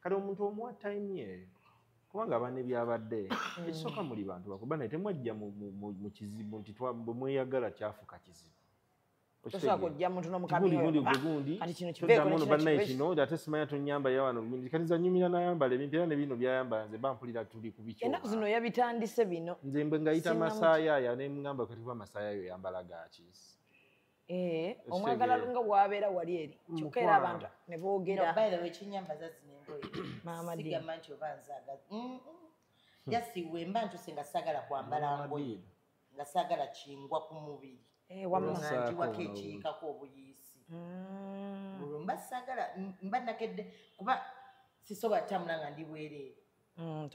A: kale omuntu omuwa time ye kubanga abaana ebyabadde ekisooka muli bantu bakuba naye temwajja mu kizibu nti bwe mweyagala kyafuuka kizibu
C: tosobola kujja muntu n'omukambi
A: gundi
C: kati kino kiveeko
A: bannaye kino ate simanya tonyamba yawano kati zanyumira nayambala ebintu era ne bino byayambala nze bampulira tuli ku bikyoma
C: ennaku zino yabitandise bino
A: nze mbe ngayita masaayaaya ne mugamba kati kuba masaayayo yambala gaki
C: omwagala nga bwabeera wali eri kyokka era abantu ne boogera
B: ekinyamba zazina engoye sigamba nti oba nzaaga yasiwe mba ntuse nga saagala kwambala ngoye nga saagala kingwa ku mubiri njiwako ekiikako obuyiisi mba saagala mba nakedde kuba sisobola tamula nga ndi bwereere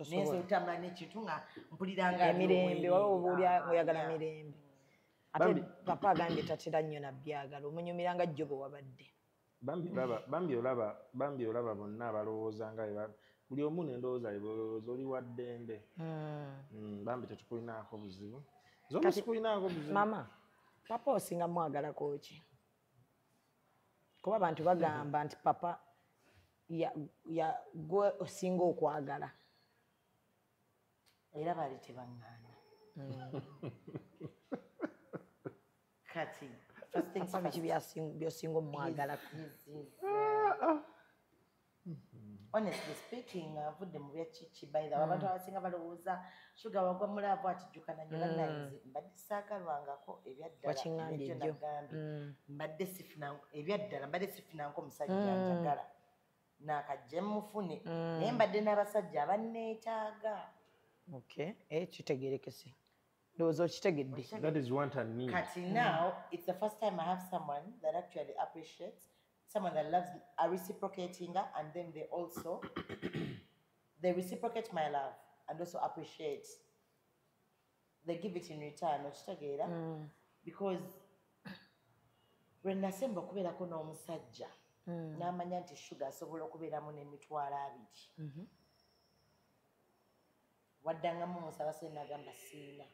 B: naye otambula n'ekintu nga mpuliranga
C: emirembe waliwo oba oyagala mirembe ate papa agambye tatera nnyo nabyagala omunyumira nga jjo bwe wabadde bambi olaba bonna abalowooza nga buli omu nendowooza ebolowooza oli wa ddembe bambi tetukulinaako buzibu zombi sikulinaako buzibu mama papa osinga mwagalako ki kuba abantu bagamba nti papa gwe osinga okwagala
B: era bali tebaŋŋaana kati
C: byosinga omwagalako
B: honestly speaking avudde mu byakiki bayira abantu abasinga balowooza shuga wagwa mulaavu atijjukana nyo bannanze mbadde saagalwangako ebyaddala mbadde sifunanko omusajja njagala nakajja mufune naye mbadde n'abasajja abanneetaaga
C: kitegerekese ndowooza okitegedde
B: kati now it's the first time I have someone that actually appreciates someone that loves me, are reciprocating her, and then they reciprocate my love and also appreciate. They give it in return, because when nasemba okubeerako n'omusajja n'amanya nti shuga asobola okubeeramu n'emitwalo 2 waddangamu musaba se nagamba siina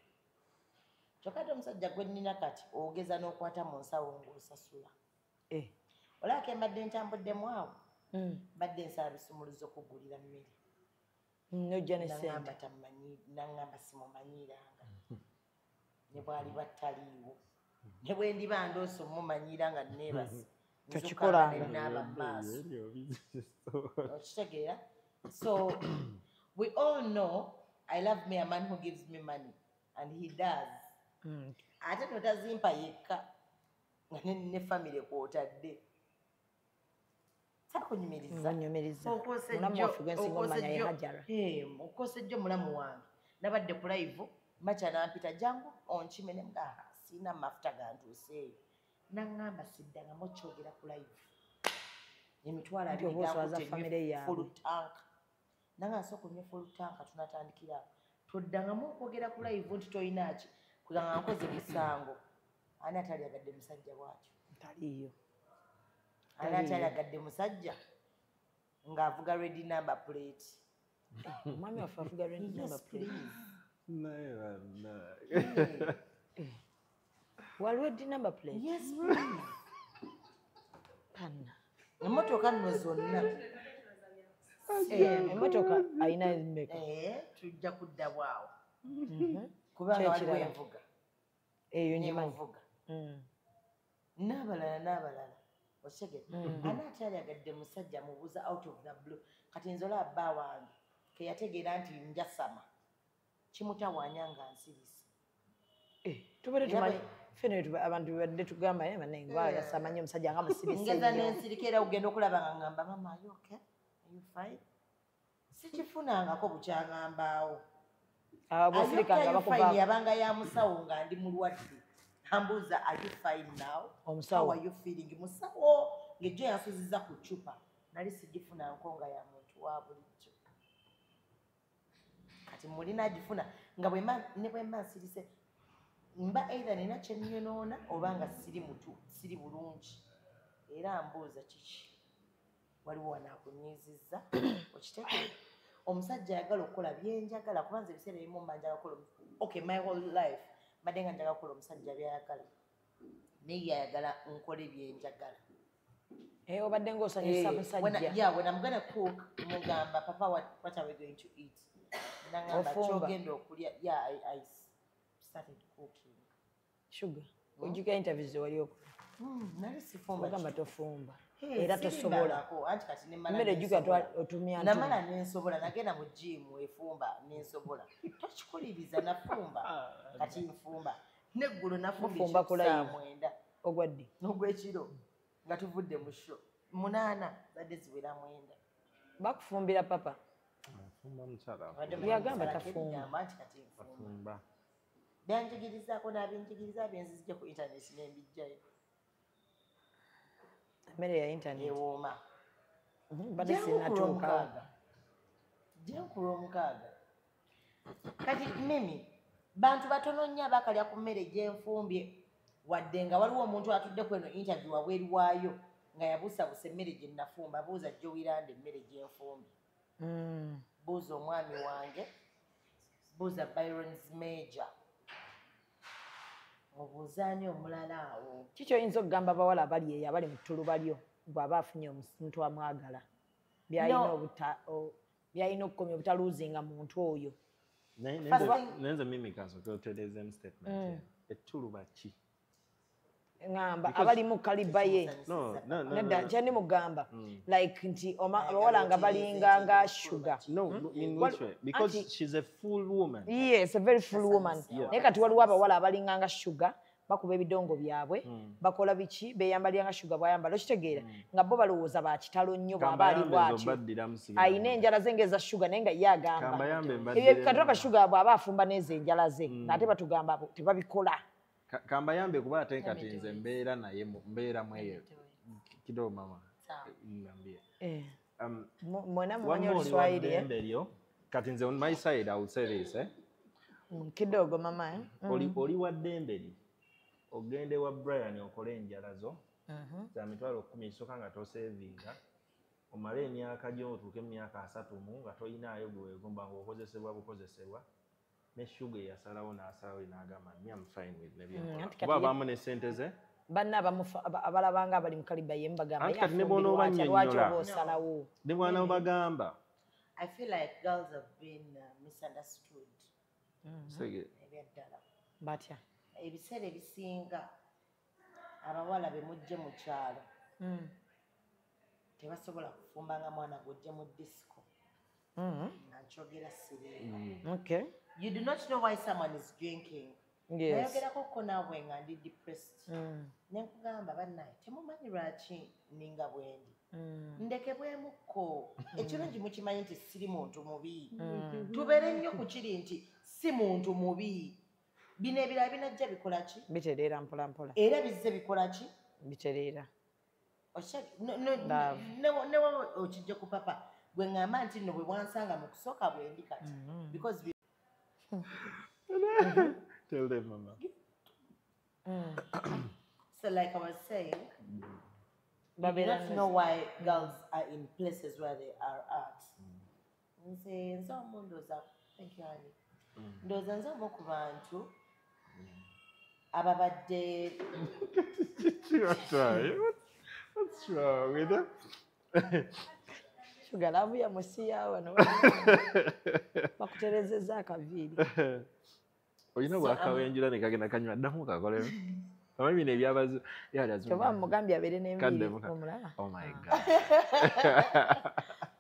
B: kyokka ate omusajja gwe nnina kati ogeza n'okwata mu nsawo ng'osasula olabako embadde ntambuddemu awo mbadde nsaba bisumuluzo okugulira mmere
C: nojja nesente
B: naŋŋamba simumanyiranga ne bwali battaliiwo ne bwe ndiba ndoosa omumanyira nga neebase nzukanenaaba maaso okitegeera so we all know I love me a man who gives me money and he does ate notazimpa yekka nga ne famire kwotadde okosejjo mulamu wange nabadde ku live maca nampita jangu onkime nemugaa siina mafuta gantuuseeyo naŋŋamba siddangamu okyogera ku live emitwalo 2 full tank nanga nsooka onnyo full tank tunatandikira toddangamu okwogera ku live nti toyinaki kuganga nkoze misango ani ataliagadde musajja bwatyo
C: taliiyo
B: ani ataliagadde musajja ng'avuga ready number plate
C: mwami waffe avuga ready number plate waliwo ready number plate
B: yes please
C: panna
B: emmotoka nno zonna
C: emmotoka ayina mmeka
B: tujja kudda bwawo kubanga waliwo envuga
C: eyo
B: nyemuvuga n'abalala otegedde ani ataliagadde musajja mubuuza out of the blue kati nze olaba bba wange keyategeera nti njasama kimutawaanya nga nsirisi
C: tubere tumanyi fene abantu badde tugamba yasama nnyo omusajja nga musirisi
B: ngeza n'ensirika era kugenda okulaba nga ŋŋamba mama are you okay are you fine sikifunangako bukyaŋŋambaawo yabanga ya musawo nga ndi mulwadde ambuuza are you fine now how are you feeling musawo ng'ejjo yansuziza ku cupa nali sigifuna nkonga ya muntu wa bulijjo kati mulina agifuna nga ne bwemba nsirise mba either nina kyenyonoona oba nga siri bulungi era mbuuza kiki waliwo wanaakunyiizizza okitegeera omusajja ayagala okukola byenjagala kubanza ebiseera ebimu mba njagala kukola okay my whole life mbadde nga njagala kukola omusajja byayagala naye yayagala nkole byenjagala
C: obadde ng'osanyusa musajja
B: when I'm gonna cook mugamba papa what are we going to eat nangamba kyogenda okulya I started cooking
C: sugar ojjukira interviews wali okola
B: Nali sifumba.
C: Ogamba tofumba.
B: Era tosobola. Anti kati ne mala.
C: Mmere juga otumya
B: na mala nensobola nagenda mu gym efumba nensobola. Tochikuliriza nafumba. Kati nfumba. Neggulo nafumba
C: kula
B: mwenda.
C: Ogwaddi.
B: N'ogwekiro nga tuvudde mu show. 8 zadde ziwera mwenda.
C: Bakufumbira papa.
A: Fumba mchala.
C: Yagamba tafumba.
B: Anti kati nfumba. Byanjigirizaako n'abinjigiriza byenzizije ku internet n'embijjayo.
C: Mmere ya internet.
B: Ewooma.
C: Bade sinatuuka.
B: Jenkulo omukaaga. Kati mimi bantu batono nnyo abakalya ku mmere gyenfumbye wadde nga waliwo omuntu atudde ku eno interview wabweri waayo nga yabuusabuusa emmere gye nnafumba buuza Joiranda emmere gyenfumbye. Buuza omwami wange, buuza Byron's Major. Obuuzaani omulala awo.
C: Kiki oyinza okugamba abawala abali eyo abali mu ttulu balyo bw'aba afunye omuntu amwagala byalina okukomya obutaluuzinga muntu oyo.
A: Nenze mimi kasooka otereezemu statement. Ettulu baki?
C: Ngamba abalimu kaliba ye. Nedda kyandi mugamba like nti abawala nga balinga nga sugar.
A: No, in which way? Because she's a full woman.
C: Yes, a very full woman. Naye kati waliwo abawala abalinga nga sugar bakuba ebidongo byabwe bakola biki beyambalira nga sugar bwayambala okitegeera nga bo balowooza bakitalo nnyo bw'aba ali bw'atyo ayina enjala ze ngeza sugar naye nga ye agamba katoka sugar bw'aba afumba n'ezo enjala ze ng'ate batugamba tebabikola.
A: Kamba yambe kuba ate kati nze mbeera naye mbeera mweyo kidogo mama ngambie
C: mwena mumanyi Oluswahili
A: kati nze on my side I would say this
C: kidogo mama
A: oli wa Dembeli ogende wa Brian okole enjala zo za mitwalo 10 soka nga tosevinga omale emyaka gyo otuuke emyaka 3 nga toyinaayo gwegomba ng'okozesebwa bukozesebwa ne sugar yasalawo n'asalawo n'agamba I'm fine with nebyo kuba abamu ne ssente ze
C: banna abalabanga abali mu kaliba ye mbagamba
A: kati ne bona obanyonnyola
C: osalawo
A: ne bwana obagamba.
B: I feel like girls have been misunderstood.
C: Batya
B: ebiseera ebisinga abawala be mujje mu kyalo tebasobola kufumba nga mwana gujje mu disco. Nankyogera siri.
C: Okay.
B: You do not know why someone is drinking.
C: Yes.
B: Nayogerako ko naawe nga ndi depressed. Nenkugamba bannaye temumanyi lwaki ninga bwendi. Ndekebwemukko. Ekirungi mukimanyi nti siri muntu mubi. Tubeere nnyo ku kiri nti si muntu mubi. Bino ebirala binajja bikola ki?
C: Bitereera mpola mpola.
B: Era bizze bikola ki?
C: Bitereera.
B: Newa okijja ku papa gwe ngamba nti nno bwe bwansanga mu kusooka bwendi kati. Because
A: tell them mama.
B: So like I was saying, you don't know why girls are in places where they are at. Nze ndoza, thank you honey. Ndoza nzomu ku bantu ababadde
A: What's wrong with her?
C: Sugar love ya musiya wano. Bakuterezeza akaviiri.
A: Oyina bwakawenjula ne kagenda kanywa ddamu kakolero. Kama bino ebyabazo yalazo.
C: Toba mugambye abere n'embiri omulala.
A: Oh my God.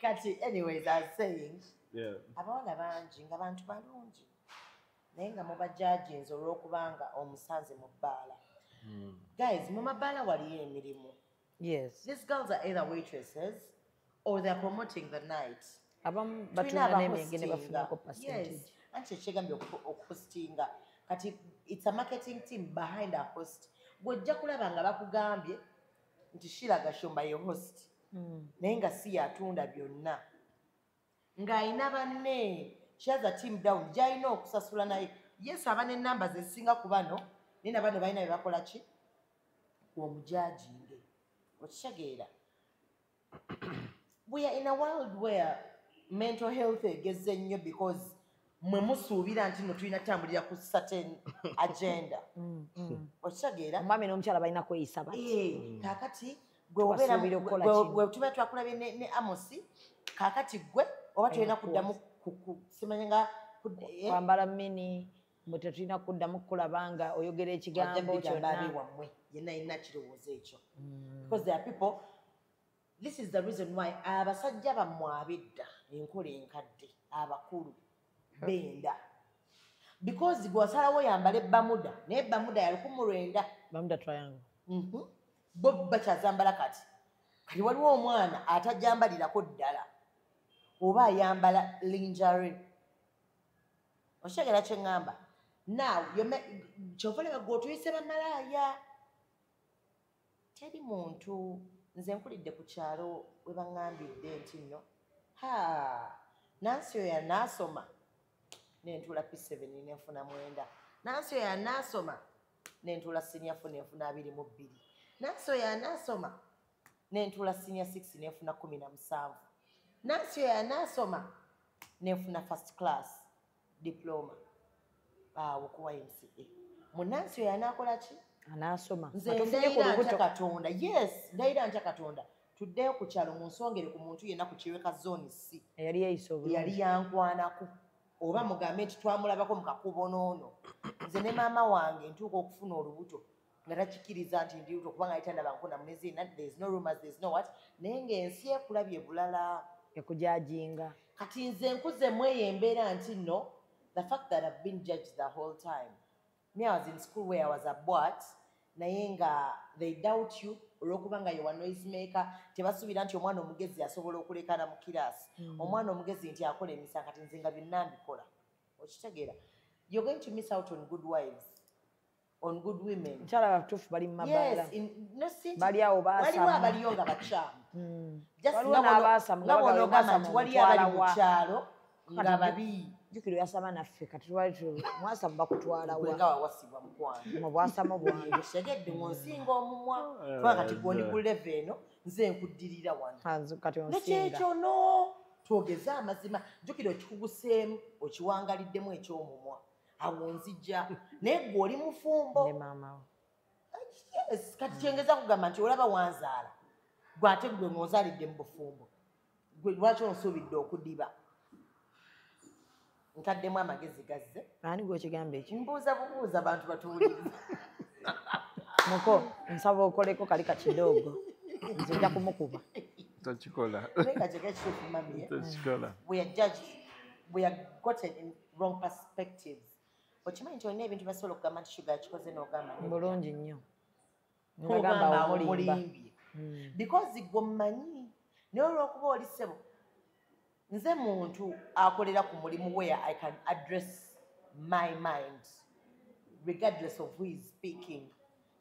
B: Kati anyways I was saying.
A: Yeah.
B: Abawala bangi nga bantu balungi. Naye nga mubajajinze olw'okubanga omusanze mu bbaala. Guys, mu mabbaala waliyo emirimu.
C: Yes.
B: These girls are either waitresses or they're promoting the night.
C: Abamu batuna n'emyenge ne bafunako percentage.
B: Yes. Anti ekigambye okuhostinga. Kati it's a marketing team behind a host. Gwojja kulaba nga bakugambye nti Shiraga Shomba ye host. Naye nga si yatunda byonna. Ng'ayina banne, she has a team down, gy'alina okusasula naye. Yes, abane namba zesinga ku bano, naye nabano balina bye bakola ki? Omujajinge. Okitegeera. We are in a world where mental health egezze nnyo because mwe musuubira nti no tulina tambulira ku certain agenda. Okitegeera.
C: Omwami n'omukyala balina kweyisa bati.
B: Kaakati gwe tuba twakulabye ne Amosi, kaakati gwe oba tulina kuddamu simanya nga
C: kwambala mini mwe tetulina kuddamu kukulaba nga oyogera ekigambo kyonna
B: yenna alina kirowoozo ekyo because there are people this is the reason why abasajja bammwe ab'edda enkola enkadde abakulu benda because gwasalawo yambala ebbamuda naye ebbamuda ya 1900
C: bamuda triangle
B: bo bakyazambala kati waliwo omwana atajambalirako ddala oba ayambala lingerie okyegera kye ŋŋamba now kyovalaba gwe otuyise bamalaaya teri muntu nze nkulidde ku kyalo we baŋŋambidde nti nno nansi oyo yanaasoma nentuula P7 nenfuna 9 nansi oyo yanaasoma nentuula senior 4 nenfuna 22 nansi oyo yanaasoma nentuula senior 6 nenfuna 17 nansi oyo yanaasoma nenfuna first class diploma okuwa MCA munansi oyo anaakola ki
C: anaasoma
B: nze ndayira ntya katonda yes ndayira ntya katonda tuddeyo ku kyalo munsongere ku muntu yenna ku kiweka zone C
C: eyali yeyisa obulungi
B: yali yankwanako oba mugambe nti twamulabako mu kakubo n'ono nze ne maama wange ntuuka okufuna olubuto nga takikkiriza nti ndi luto kubanga yitandaba nkuna munezina there's no rumors there's no what naye ng'ensi ekulabye bulala
C: ekujajinga
B: kati nze nkuzemu eyo embeera nti no the fact that I've been judged the whole time me I was in school where I was a bwat naye nga they doubt you olw'okuba nga yowa noise maker tebasuubira nti omwana omugezi asobola okulekana mu kiraasi omwana omugezi nti akola emisango kati nze nga byonna mbikola okitegeera you're going to miss out on good wives on good women
C: nkyala batuufu bali mu mabaala bali awo
B: waliwo abaliyo nga bakyamu
C: n'abaasamu
B: nti waliyo abali mu kyalo nga babi
C: jukiro yasama naffe kati twali mwasamu bakutwala
B: nga wawasibwa mukwano
C: mu bwasama bwange
B: segedde ng'onsinga omumwa kuba kati gwondi ku leve eno nze nkuddirira wano nekyekyo no twogeze amazima jukiro okikuguseemu okiwangaliddemu ekyomumwa awo nzija naye gwe oli mufumbo kati kyengeza kugamba nti olaba wanzaala gwe ate gwe ng'ozaalidde mu bufumbo gwe lwaki onsuubidde okudiba ntaddemu amagezi gazze
C: ani gwe okigamba ekyo
B: mbuuza bubuuza abantu batuwuliriza
C: muko nsaba okoleko kali kakidoogo nze nja kumukuba
A: takikola
B: nekakekekituufu mami we are judged we are gotten in wrong perspectives okimanyi nti olina ebintu basobola okugamba nti shuga kikoze n'ogamba
C: bulungi nnyo
B: ogamba omulimbye because gwe mmanyi naye olw'okuba oli ssebo nze muntu akolera ku mulimu where I can address my mind regardless of who is speaking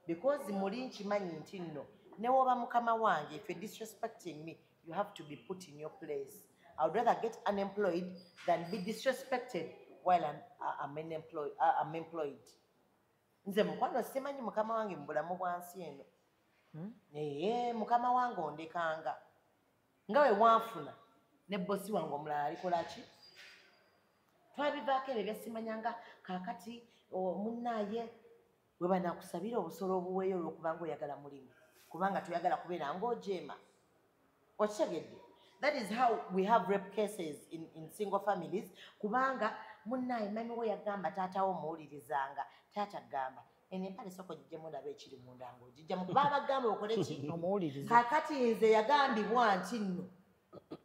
B: because muli nkimanyi nti nno ne woba mukama wange if you're disrespecting me you have to be put in your place I would rather get unemployed than be disrespected while I'm employed nze mukwano simanyi mukama wange mu bulamu bwansi eno naye mukama wange ondekanga nga we wanfuna ne bosi wange omulala alikola ki twabivaako ebyo byasimanyanga kaakati munnaaye we banakusabira obusolo obuweeyo olw'okubanga oyagala mulimu kubanga toyagala kubeera ng'ojeema okitegedde that is how we have rape cases in single families kubanga munnaaye mami we yagamba taatawo omuwulirizanga taata gamba empale soko gijjemu olaba ekiri munda ng'ogijjamu kuba abagamba okole ki kaakati nze yagambibwa nti nno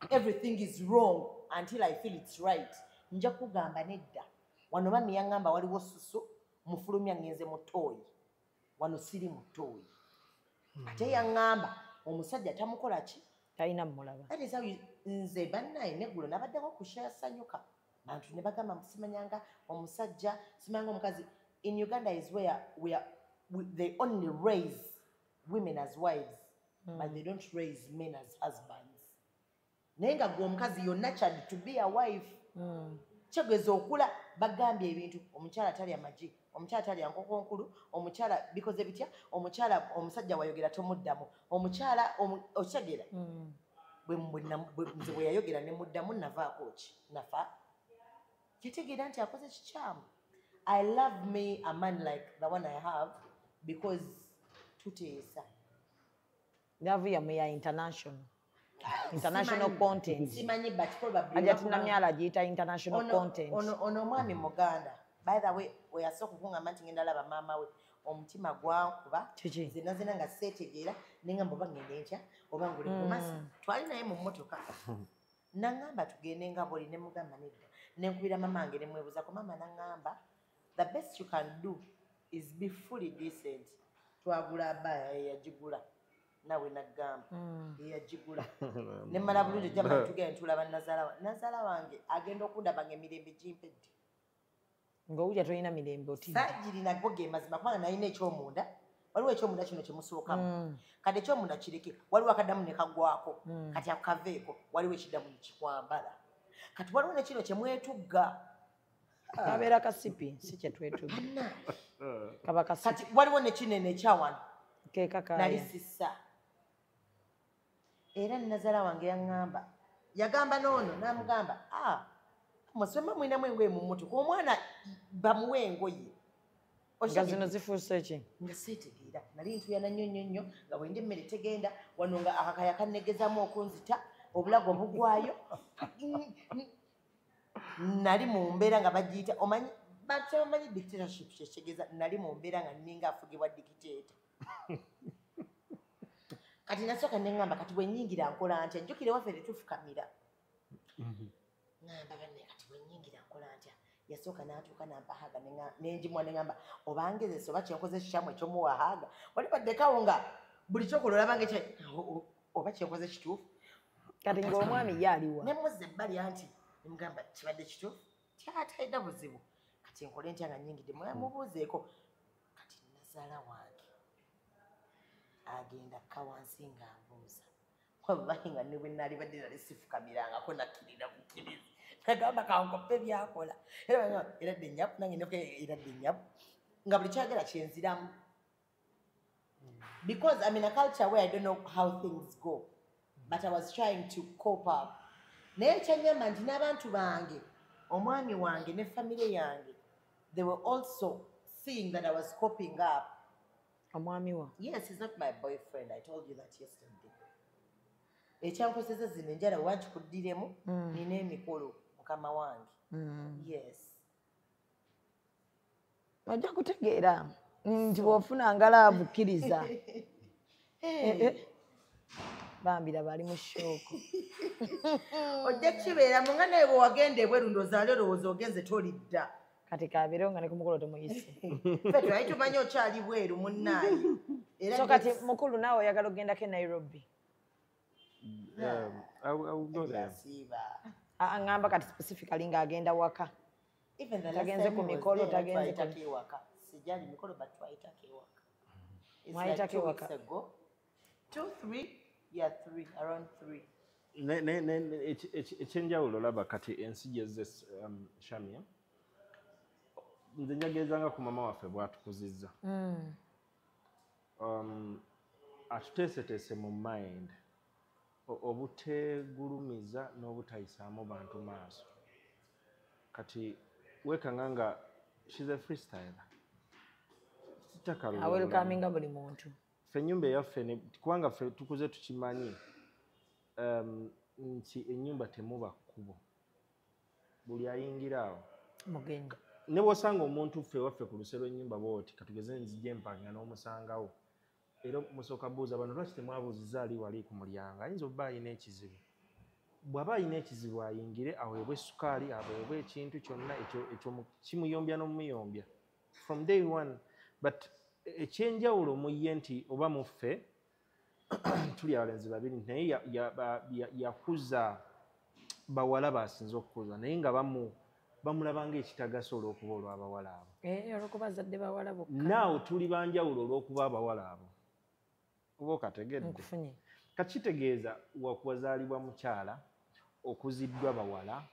B: everything is wrong until I feel it's right nja kugamba nedda wano mami yaŋŋamba waliwo susu mufulumya ngenze mu ttooyi wano siri mu ttooyi ate yaŋŋamba omusajja tamukola ki
C: talina mmulaba
B: that is how nze bannaye neggulo nabaddeko kushasanyuka bantu ne bagamba simanyanga omusajja simanyanga omukazi in Uganda is where they only raise women as wives but they don't raise men as husbands naye nga gwe omukazi you're nurtured to be a wife kyegeza okula bagambye ebintu omukyala talya magi omukyala talya nkoko nkulu omukyala bikoze bitya omukyala omusajja wayogera tomuddamu omukyala okyegera nze bwe yayogera ne muddamu navaako ki nafa kitegeera nti akoze kikyamu I love me a man like the one I have because tuteesa
C: love yamu ya international content
B: simanyi but probably
C: ajati namyala agiyita international content
B: ono omwami muganda by the way weyasooka okungamba nti ngenda laba maama we omutima gwankuba zena nga seetegeera nengamba oba ngende nkya oba nguli kumasi twali naye mu mmotoka naŋŋamba tugende nga boli ne mugamba nedda nenkubira mama wange ne mwebuuzako mama naŋŋamba the best you can do is be fully decent twagula abaya eyagigula nawe naggamba eyagigula nemmala bulungi ejjama tugenda ntulaba nazaala wange agenda okundaba ng'emirembe gimpedde
C: ng'owulya tolina mirembe otidde
B: saagirina go ge mazima kubanga nalina ekyomunda waliwo ekyomunda kino kyemusookamu kati ekyomunda kireke waliwo akaddamu ne kagwako kati akaveeko waliwo ekiddamu kikwambala kati waliwo ne kino kyemwetugga
C: kabeera kasipi si kyetwetugga kaba kasipi
B: kati waliwo ne kinene ekyawano
C: kekakaya
B: nali sissa era nazaala wange yaŋŋamba yagamba noono n'amugamba musoma mwinamu engoye mu mmotoka omwana bamuwe engoye
C: nga zino zifuuse ki
B: nga seetegeera nali ntuyana nnyo nga bwende emmere tegenda wano nga akakaya kannegezamu okunzita obulago bugwayo nali mu mbeera nga bagiyita omanyi bamanyi dictatorship kyekitegeeza nali mu mbeera nga nninga afugibwa dikiteeta kati nasooka neŋŋamba kati bwennyingira nkola ntya njukire waffe tetufukamira ŋŋamba banne kati bwennyingira nkola ntya yasooka n'atuuka nampahaga nenjimwa neŋŋamba obangezesa oba kyenkoze kikyamu ekyomuwahaga wali baddekawo nga buli kyokola olabanga oba kyenkoze kituufu
C: kati ng'omwami ye aliwa
B: nemuzza ebbali anti nemugamba kibadde kituufu tyatalina buzibu kati nkole ntya nga nnyingidde mubuuzeeko kati nazaala wange agenda kka wansi ng'ambuuza wallahi nga ne bwe nali badde nali sifukamirangako nakkirira bukkirizi nagamba kankoppe byakola era dde nnyaku nange ndoke era dde nnyaku nga buli kyagala kyenziramu because I'm in a culture where I don't know how things go but I was trying to cope up naye kyanyamba nti n'abantu bange omwami wange ne famire yange they were also seeing that I was coping up.
C: Omwami wa?
B: Yes, he's not my boyfriend. I told you that yesterday. Ekyankozesa zino enjala wankikuddiremu nina emikolo mukama wange. Yes.
C: Ojja kutegeera nti bw'ofuna ngalaavu kkiriza. Bambira bali mu shooko.
B: Ojja kibeeramu nga naye bwe wagenda ebweru ndoozaali olowooza ogenze tolidda.
C: Kati kabeerewo nga ne ku mukolo temuyise.
B: Ffe twali tumanyi okyali bweru munnaayi.
C: So kati mukulu naawe oyagala okugendako e Nairobi? Ngamba kati specifically ng'agenda waka. Tagenze ku mikolo tagenze
B: ku waka. Sijali mikolo but twayitako ewaka.
C: Mwayitako ewaka.
B: 2, 3, yeah 3, around 3.
A: Ekyenjawulo olaba kati ensi gyezze Shamia. Nze njagezanga ku mama waffe bw'atukuzizza. Atuteeseteese mu mind obutegulumiza n'obutayisaamu bantu maaso. Kati wekanga nga she's a freestyler.
C: Awelkaminga buli muntu.
A: Ffe ennyumba eyaffe kubanga ffe tukuze tukimanyi nti ennyumba temuba kkubo. Buli ayingira awo
C: mugenga.
A: Ne bw'osanga omuntu ffe waffe ku luse lw'ennyumba bw'oti katugeze nzija empanga n'omusangawo. Era musooka buuza bano lwaki temwabuuzizza ali wali ku mulyango ayinza okuba alina ekizibu. Bw'aba alina ekizibu ayingire aweebwe essukaali aweebwe ekintu kyonna ekyo kimuyombya n'omumuyombya from day one. But ekyenjawulo mu ye nti oba mu ffe tuli abalenzi babiri naye yakuza bawala basinze okukuza naye nga bamulabanga ekitagasa olw'okuba olw'abawala abo.
C: Olw'okuba zadde bawala bokka.
A: Naawe tuli banjawulo olw'okuba abawala abo. Oba okategedde.
C: Nkufunye.
A: Kakitegeeza wazaalibwa mukyala okuziddwa bawala.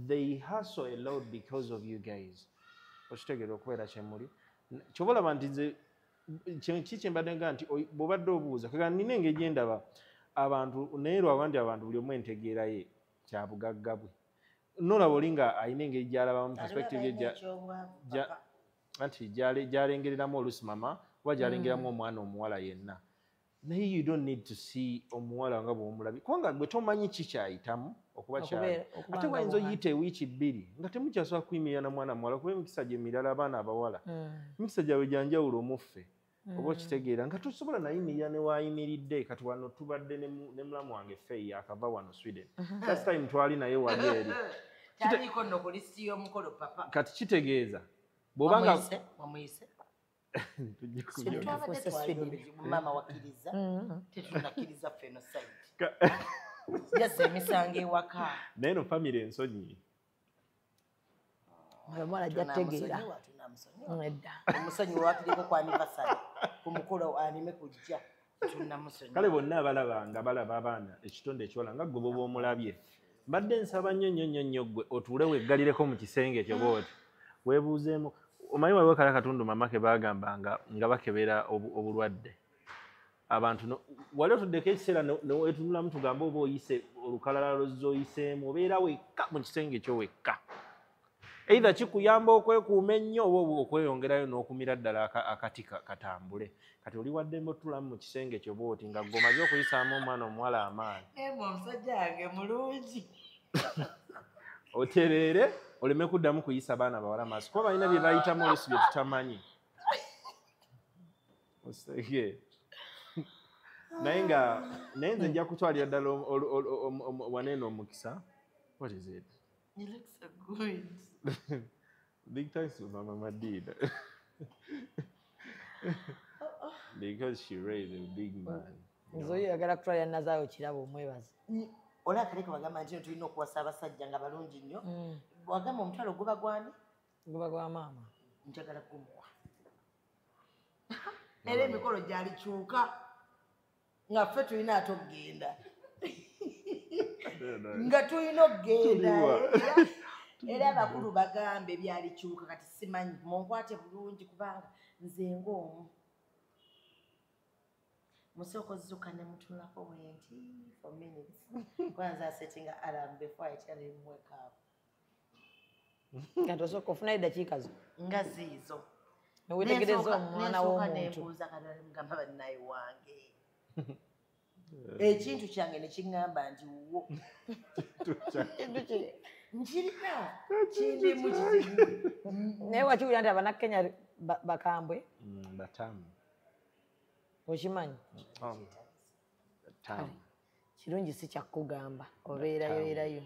A: They hustle a lot because of you guys. Okitegeera okubeera kyemuli. Kyobalaba nti nze kiki mbadde nga nti bw'obadde obuuza kaga nina engeri gye ndaba abantu naye lwaba nti abantu buli omu entegeera ye kya bugagga bwe. Nolaba oli nga alina engeri gy'alabamu perspective anti gy'alengereramu oluusi mama oba gy'alengeramu omwana omuwala yenna. Naye you don't need to see omuwala nga bw'omulabi kubanga gwe tomanyi ki kyayitamu okuba kyali ate wayinza oyita ewiiki 2 nga temukyasobola kuyimirira na mwana muwala kuba emikisa gye mirala abaana abawala emikisa gyabwe gyanjawulo muffe oba okitegeera nga tosobola nayimirira ne waayimiridde kati wano tubadde ne mulamu wange Faye akava wano Sweden last time twali naye wali eri
B: taliko no ku listi y'omukolo papa
A: kati kitegeeza bw'obanga
B: wamuyise mama wakiriza tetunakkiriza ffeno site yase emisango ewaka
A: naye no famire ensonyi
C: omwana jjategeera
B: omusonyi wakiriko ku anniversary ku mukolo anime kujja tunamusonyi
A: kale bonna abalaba nga balaba abaana ekitonde ekyola nga gwe boba omulabye mbadde nsaba nnyo ggwe otuule weggalireko mu kisenge ekyo bwoti weebuuzeemu omanyi waliwo kala katundu mama ke bagamba nga bakebera obulwadde abantu wali otuddeko ekiseera newetunulamu tugamba oba oyise olukalala lozza oyiseemu obeera wekka mu kisenge ekyo wekka eitha kikuyamba okwekuuma ennyo oba okweyongerayo n'okumira ddala akati katambule kati oli waddembe otulamu mu kisenge ekyo bwoti nga gwe omaze okuyisaamu omwana omuwala amaanyi
B: omusajja wange mulungi
A: otereere oleme kuddamu kuyisa abaana bawala maaso kuba balina bye bayitamu oluusi bye tutamanyi osege naye nze nja kutwalira ddala waneeno omukisa what is it
B: you look so good
A: big thanks to Mama Madina because she raised a big man
C: nzoyagala kutwalira nazaayo kirabo omwebaza
B: olaba kaleka bagamba nti tulina okuwasa abasajja nga balungi nnyo wagamba omutwalo guba gwani
C: guba gwa maama
B: njagala kumuwa era emikolo gyalikyuka nga ffe tulina ate okugenda nga tulina okugenda era abakulu bagambe byalikyuka kati simanyi munkwate bulungi kubanga nze ng'omu musoko zuka ne mutulako bwenti for minutes kwanza setting alarm before I tell him wake up
C: kanto soko ofuna eddakiika zo
B: nga ziizo
C: newetegereza omwana w'omuntu
B: nembuuza kadala mugamba bannaye wange ekintu kyange ne kiŋŋamba nti wo nkirina kindi mu kizibu
C: naye wakiwulira nti abannakenya bakambwe
A: batamu
C: okimanyi kirungi si kyakugamba obeerayo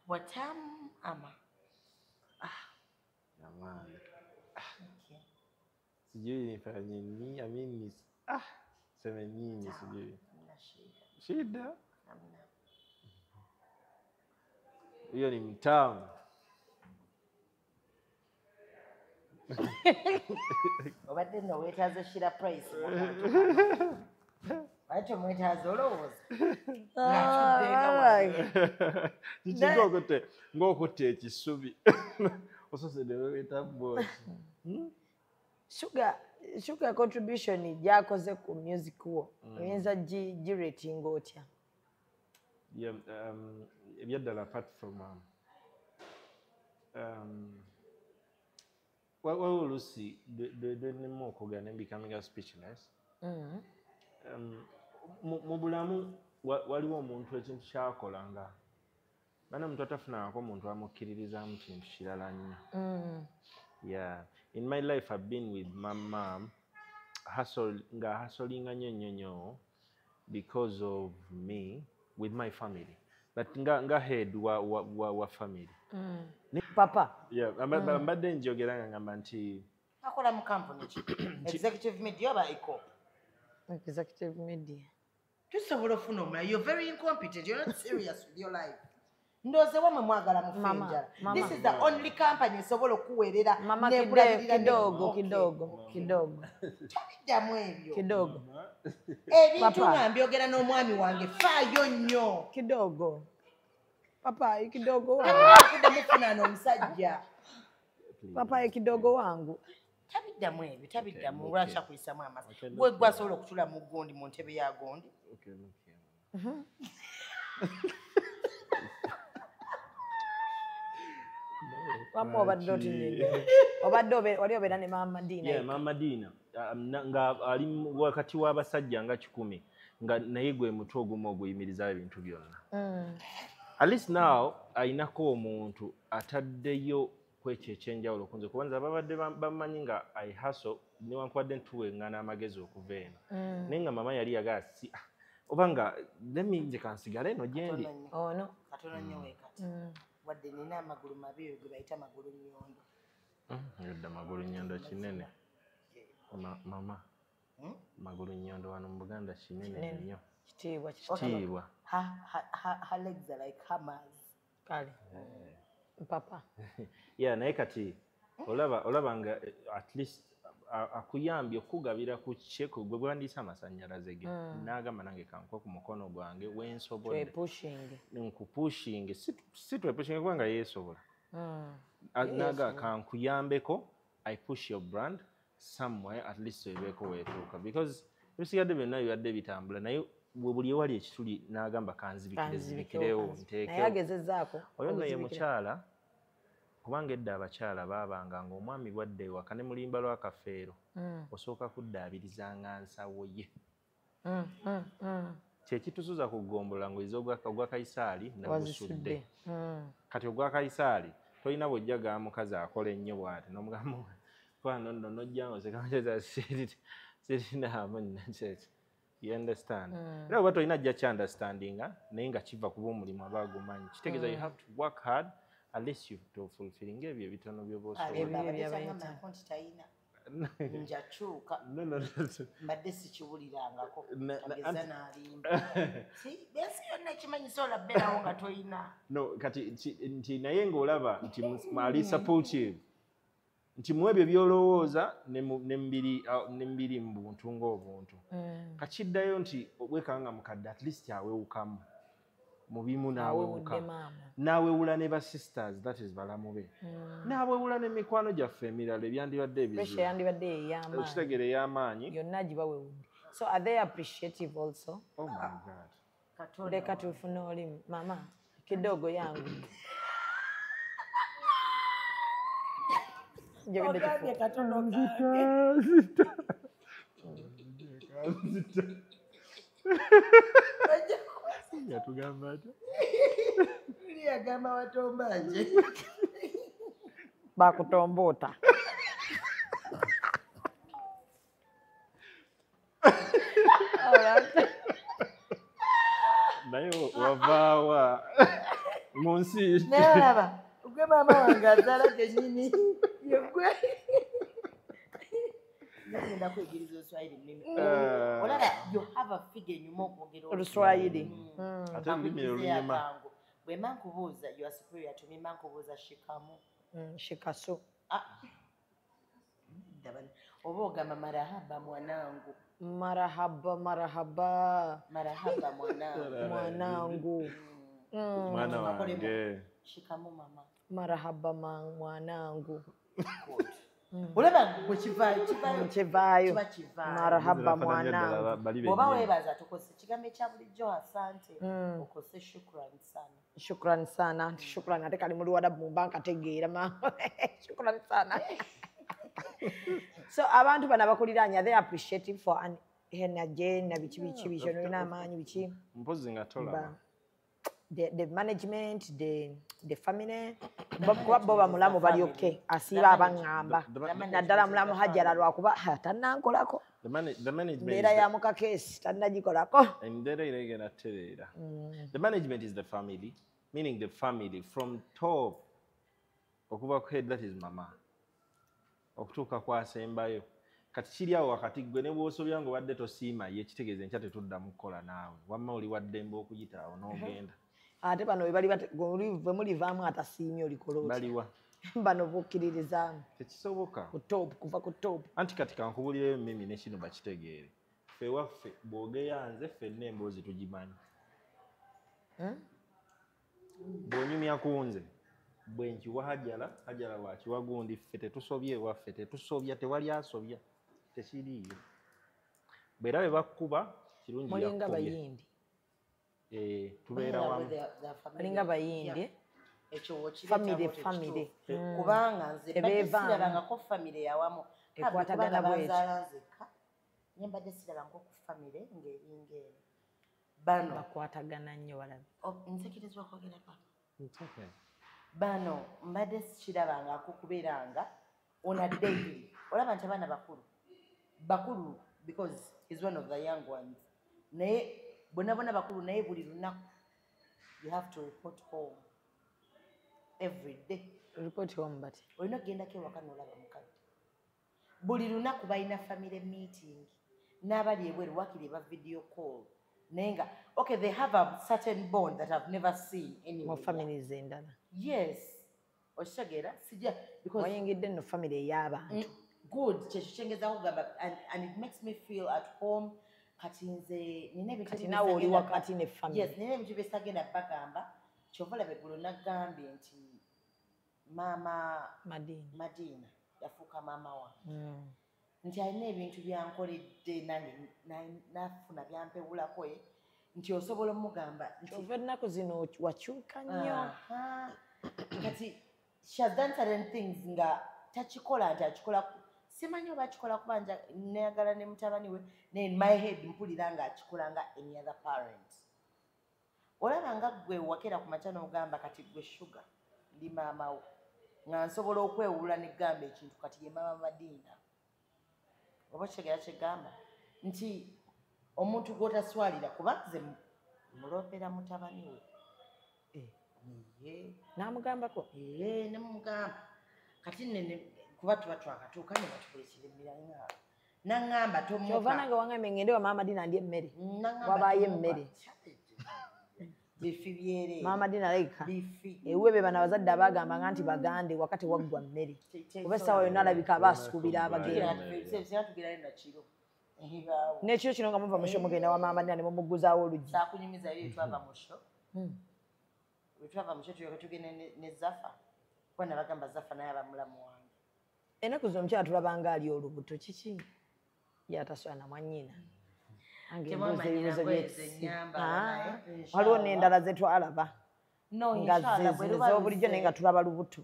B: watamu ama
A: sijui nifanye nini amini seme nini sijui shida hiyo ni mtamu
B: obadde nno weetaaza shira price ate mwetaaza olowooza
A: kiki ng'okutte ekisubi ososede weweeta bosi
C: sugar contribution gyakoze ku music wo oyinza giratinga otya
A: ebyaddala apart from waliwo oluusi dwenemu okugana ne becoming speechless mu bulamu waliwo omuntu ekintu kyakola nga bana muntu atafunangako omuntu amukkiririzaamu kintu kirala nnyo yeah in my life I've been with my mom hustling nnyo because of me with my family but nga head wa family
C: papa
A: yeah mbadde njogera nga ngamba nti
B: akola mu company executive media oba eco
C: executive media
B: tusobola ofuna omula you're very incompetent you're not serious with your life ndoze wamwe mwagala mufenjala this is the only company esobola okuweerera
C: kidogo
B: tabiddamu ebyo
C: kidogo
B: ebintu nga mbyogera n'omwami wange faayo nnyo
C: kidogo papa kidogo
B: kudda mufunana omusajja
C: papa kidogo wangu
B: tabiddamu ebyo tabiddamu lwakya kuyisamu amasa gwe gwasobola okutula mu gundi mu ntebe ya gundi
C: Wamma obadde otinyege obadde wali obeera ne Mama Dina
A: Mama Dina nga ali wakati w'abasajja nga 10 nga naye gwe mutwe ogumu oguyimiriza ebintu byonna. At least now ainako omuntu ataddeyo kwekyo ekyenjawulo kunze kubanza babadde bamanyi nga I hustle newankubadde ntuweŋŋana amagezi okuva eno naye nga mama yali yagala si obanga nze kansigala eno gyendi
B: ono katono nnyo weekati wadde nina amagulu mabiri ge bayita magulu nnyondo
A: yodda magulu nnyondo kinene mama magulu nnyondo wano mu Buganda kinene nnyo kitiibwa
B: her legs are like hammers
C: kale papa
A: naye kati olaba nga at least akuyambye okugabira ku kyeko gwe bwandiisa amasannyalaze ge n'agamba nange kankuwa ku mukono gwange wensobodde nkupushinge si twepushinge kubanga yeesobola naga kankuyambeko I push your brand somewhere at least ebeeko weetuuka because ebisigadde byonna bibadde bitambula naye buli ewali ekituli n'agamba kanzibikirewo nteekewo oyo nno ye mukyala kubanga edda abakyala baabanga ng'omwami bwadde ewaka ne mulimba lwakafeero osooka kuddaabirizanga nsawo ye kyekitusuza ku ggombola ngoyiza ogwa Kaisaali nagusudde kati ogwa Kaisaali tolina bw'ojjaga mukazi akola ennyo bw'ati n'omugamu fano nno nojjango sekamacheza sirinaamu nnakyekyo you understand era oba tolina ajja kyanderstandinga naye nga kiva kuba omulimu aba agumanyi kitegeeza you have to work hard at least you to fulfilling ebyo ebitono by'oba
B: njakyuka mbadde sikiwulirangako ageza n'alimba besi yonna ekimanyisa olabberawo nga toyina
A: no kati nti naye ng'olaba nti ali supportive nti mu ebyo byolowooza nembiri mu buntu ng'obuntu kakiddayo nti obwekanga mukadde at least awewukamu mu bimu n'awewuka n'awewula ne ba sisters that is balamu be n'awewula n'emikwano gyaffe emirala ebyandibadde ebizibukitegere ey'amaanyi
C: yonna gibawewudde so are they appreciative also
A: oh my god
C: leka tufune oli mama kidogo yangu
B: ogamye katono kange
A: yatugamba ati
B: yagamba watombanje
C: bakutomboota
A: naye wavaawa mu nsi
B: nalaba gwe maama wange azaala kenyini yegwe nagenda kwegiriza Oswahili mimi olaba you have a figure enyuma okwogera
C: Oluswahili
A: ate olulimi olunyuma
B: bwe mankubuuza you are superior to me mankubuuza shikamu
C: shikaso
B: oba ogamba marahaba mwanangu
C: marahaba mwanangu
A: mwana wange
B: shikamu mama
C: marahaba mwanangu
B: olaba bwe
C: kivaayo marahaba mwanangu
B: oba weebaza tukose ekigambo ekya bulijjo asante okose
C: shukran sana shukran ate kali muliwadabu mba nkategeera shukran sana so abantu bano abakuliraanya they appreciative for energy na biki biki nolina amaanyi biki
A: mpozi nga tolaba
C: the management the family bo bamulamu bali okay asiba abaŋŋamba naddala mulamu hajjala lwakuba tannankolako mbeera ya mukakeesi tannagikolako
A: embeera era egenda ttereera the management is the family meaning the family from top okuva ku head that is mama okutuuka kwasembayo kati kiri awo wakati gwe ne bw'osobya ng'obadde tosiima ye kitegeeza enkya tetuddamu kukola naawe wamma oli waddembe okuyitaawo n'ogenda
C: ate bano bwe mulivaamu atasiimye olikola
A: baliwa
C: bano bukkiririzaamu
A: tekisoboka
C: kuva ku top
A: anti kati kankubulireyo mimi ne kino bakitegeere ffe waffe bw'ogeyanze ffenna emboozi tugimanyi bw'onyumya ku nze bwe nkiwa hajala wakiwa gundi ffe tetusobye ewaffe tetusobya tewali asobya tekiriiyo bwera bwe bakkuba kirungi
C: mulinga bayindi
A: tubeera wamu
C: balinga bayindi family
B: kubanga nze badde sirabangako family yawamu
C: ekwatagana bwekyo
B: nyembadde sirabangako ku family ng'eringa eno bano
C: bakwatagana nnyo balabe
B: nsekerezwa kwogera papa bano mbadde sikirabangako kubeeranga on a daily olaba nti abaana bakulu because he's one of the young ones naye bonna bakulu naye buli lunaku you have to report home every day
C: report home but
B: olina okugendako ewaka n'olaba mukadde buli lunaku balina family meeting n'abali ebweru wakiri eba video call naye nga okay they have a certain bond that I've never seen anywhere
C: mu families endala
B: yes okitegeera sijja because
C: wayingidde nno family ey'abantu
B: good kyekyo kyengezaako kugamba and it makes me feel at home kati nze nina ebintu
C: nawe oli wakati ne family
B: yes nina ebintu byesagenda bagamba kyova olabe gulo nagambye nti maama Madina yafuuka maama wange nti alina ebintu byankoledde nange nafuna byampewulako nti osobola omugamba
C: ova ennaku zino wakyuka nnyo
B: kati she has done certain things nga takikola nti akikola simanyi oba akikola kubanja neyagala ne mutabani we naye in my head mpulira nga akikola nga any other parent olaba nga gwe wakera ku makya n'ogamba kati gwe sugar ndi maama wo nga nsobola okwewulula negamba ekintu kati ye maama Madina oba kitegeera kyegamba nti omuntu gw'otaswalira kuba nze muloopera mutabani we
C: n'amugambako
B: nemugamba kati nene kuba tuba twakatuuka ne batukulekera emiranga naŋŋamba
C: kyova nange wangambye ngende wa maama Madina ndya emmere wabaayo emmere
B: bifi byere
C: maama Madina aleka ewe be bano abazadde abagambanga nti bagande wakati waggwa mmere kuba essaawa yonna alabika aba asukubira abagenda n'ekiro kino nga muva musho mugenda wa maama Madina ne mumuguzaawo oluggi
B: saakunyumiza yo twava musho wetwava musho tuyoke tugende ne Zafa kuba nabagamba Zafa naye aba mulamu wange
C: ennaku zino omukyala tulabanga ali olubuto kiki yataswana mwannyina waliwo n'endala zetwalaba nga zebulijjo naye nga tulaba lubuto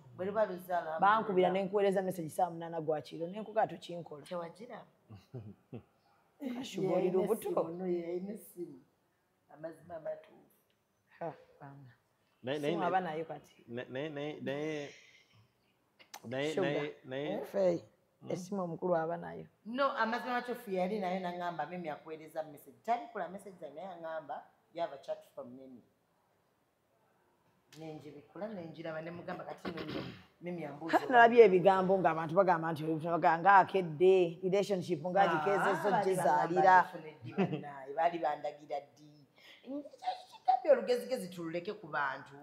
C: bankubira nenkuweereza message saa 8 gwa kiro nenkugaa tokinkola ashuga oli lubuto
B: amazima matuufu
C: simu aba nayo kati naye esimu omukulu aba nayo
B: no amazima matuufu yali nayo naŋŋamba mimi akuweereza message talikula message zayo naye aŋŋamba you have a chat from Mimi nenjibikula nenjiraba nemugamba kati mimi ambuuza
C: nalabye ebigambo ng'abantu bagamba nti ngaakedde relationship ng'agikeezezo gyezaalira
B: baali bandagira ddi kigambye olugezigezi tululeke ku bantu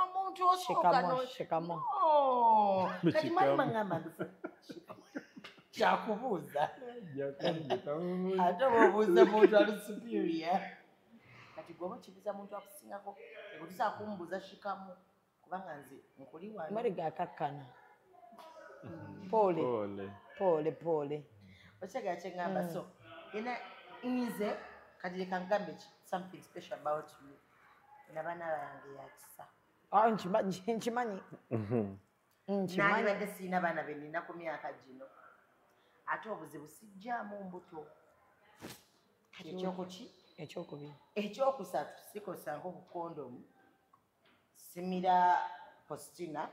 B: omuntu
C: shekamo
B: kati mwali maŋŋamba ndufu kyakubuuza ate oba obuuza muntu ali superior kati gwoba okibuuza muntu akusingako ekutusa akumbuuza shikamu kubanga nze nkuli wano
C: mali gakakkana poole
B: okyagala kyeŋŋamba so ena nze kati leka ngambe something special about you nabaana bange yakisa
C: nkimanyi
B: naalibadde siina baana benina ku myaka gino ate obuzibu sijjaamu mbuto ekyokuki
C: ekyokubiri
B: ekyokusatu sikosanko ku kondomu simira postina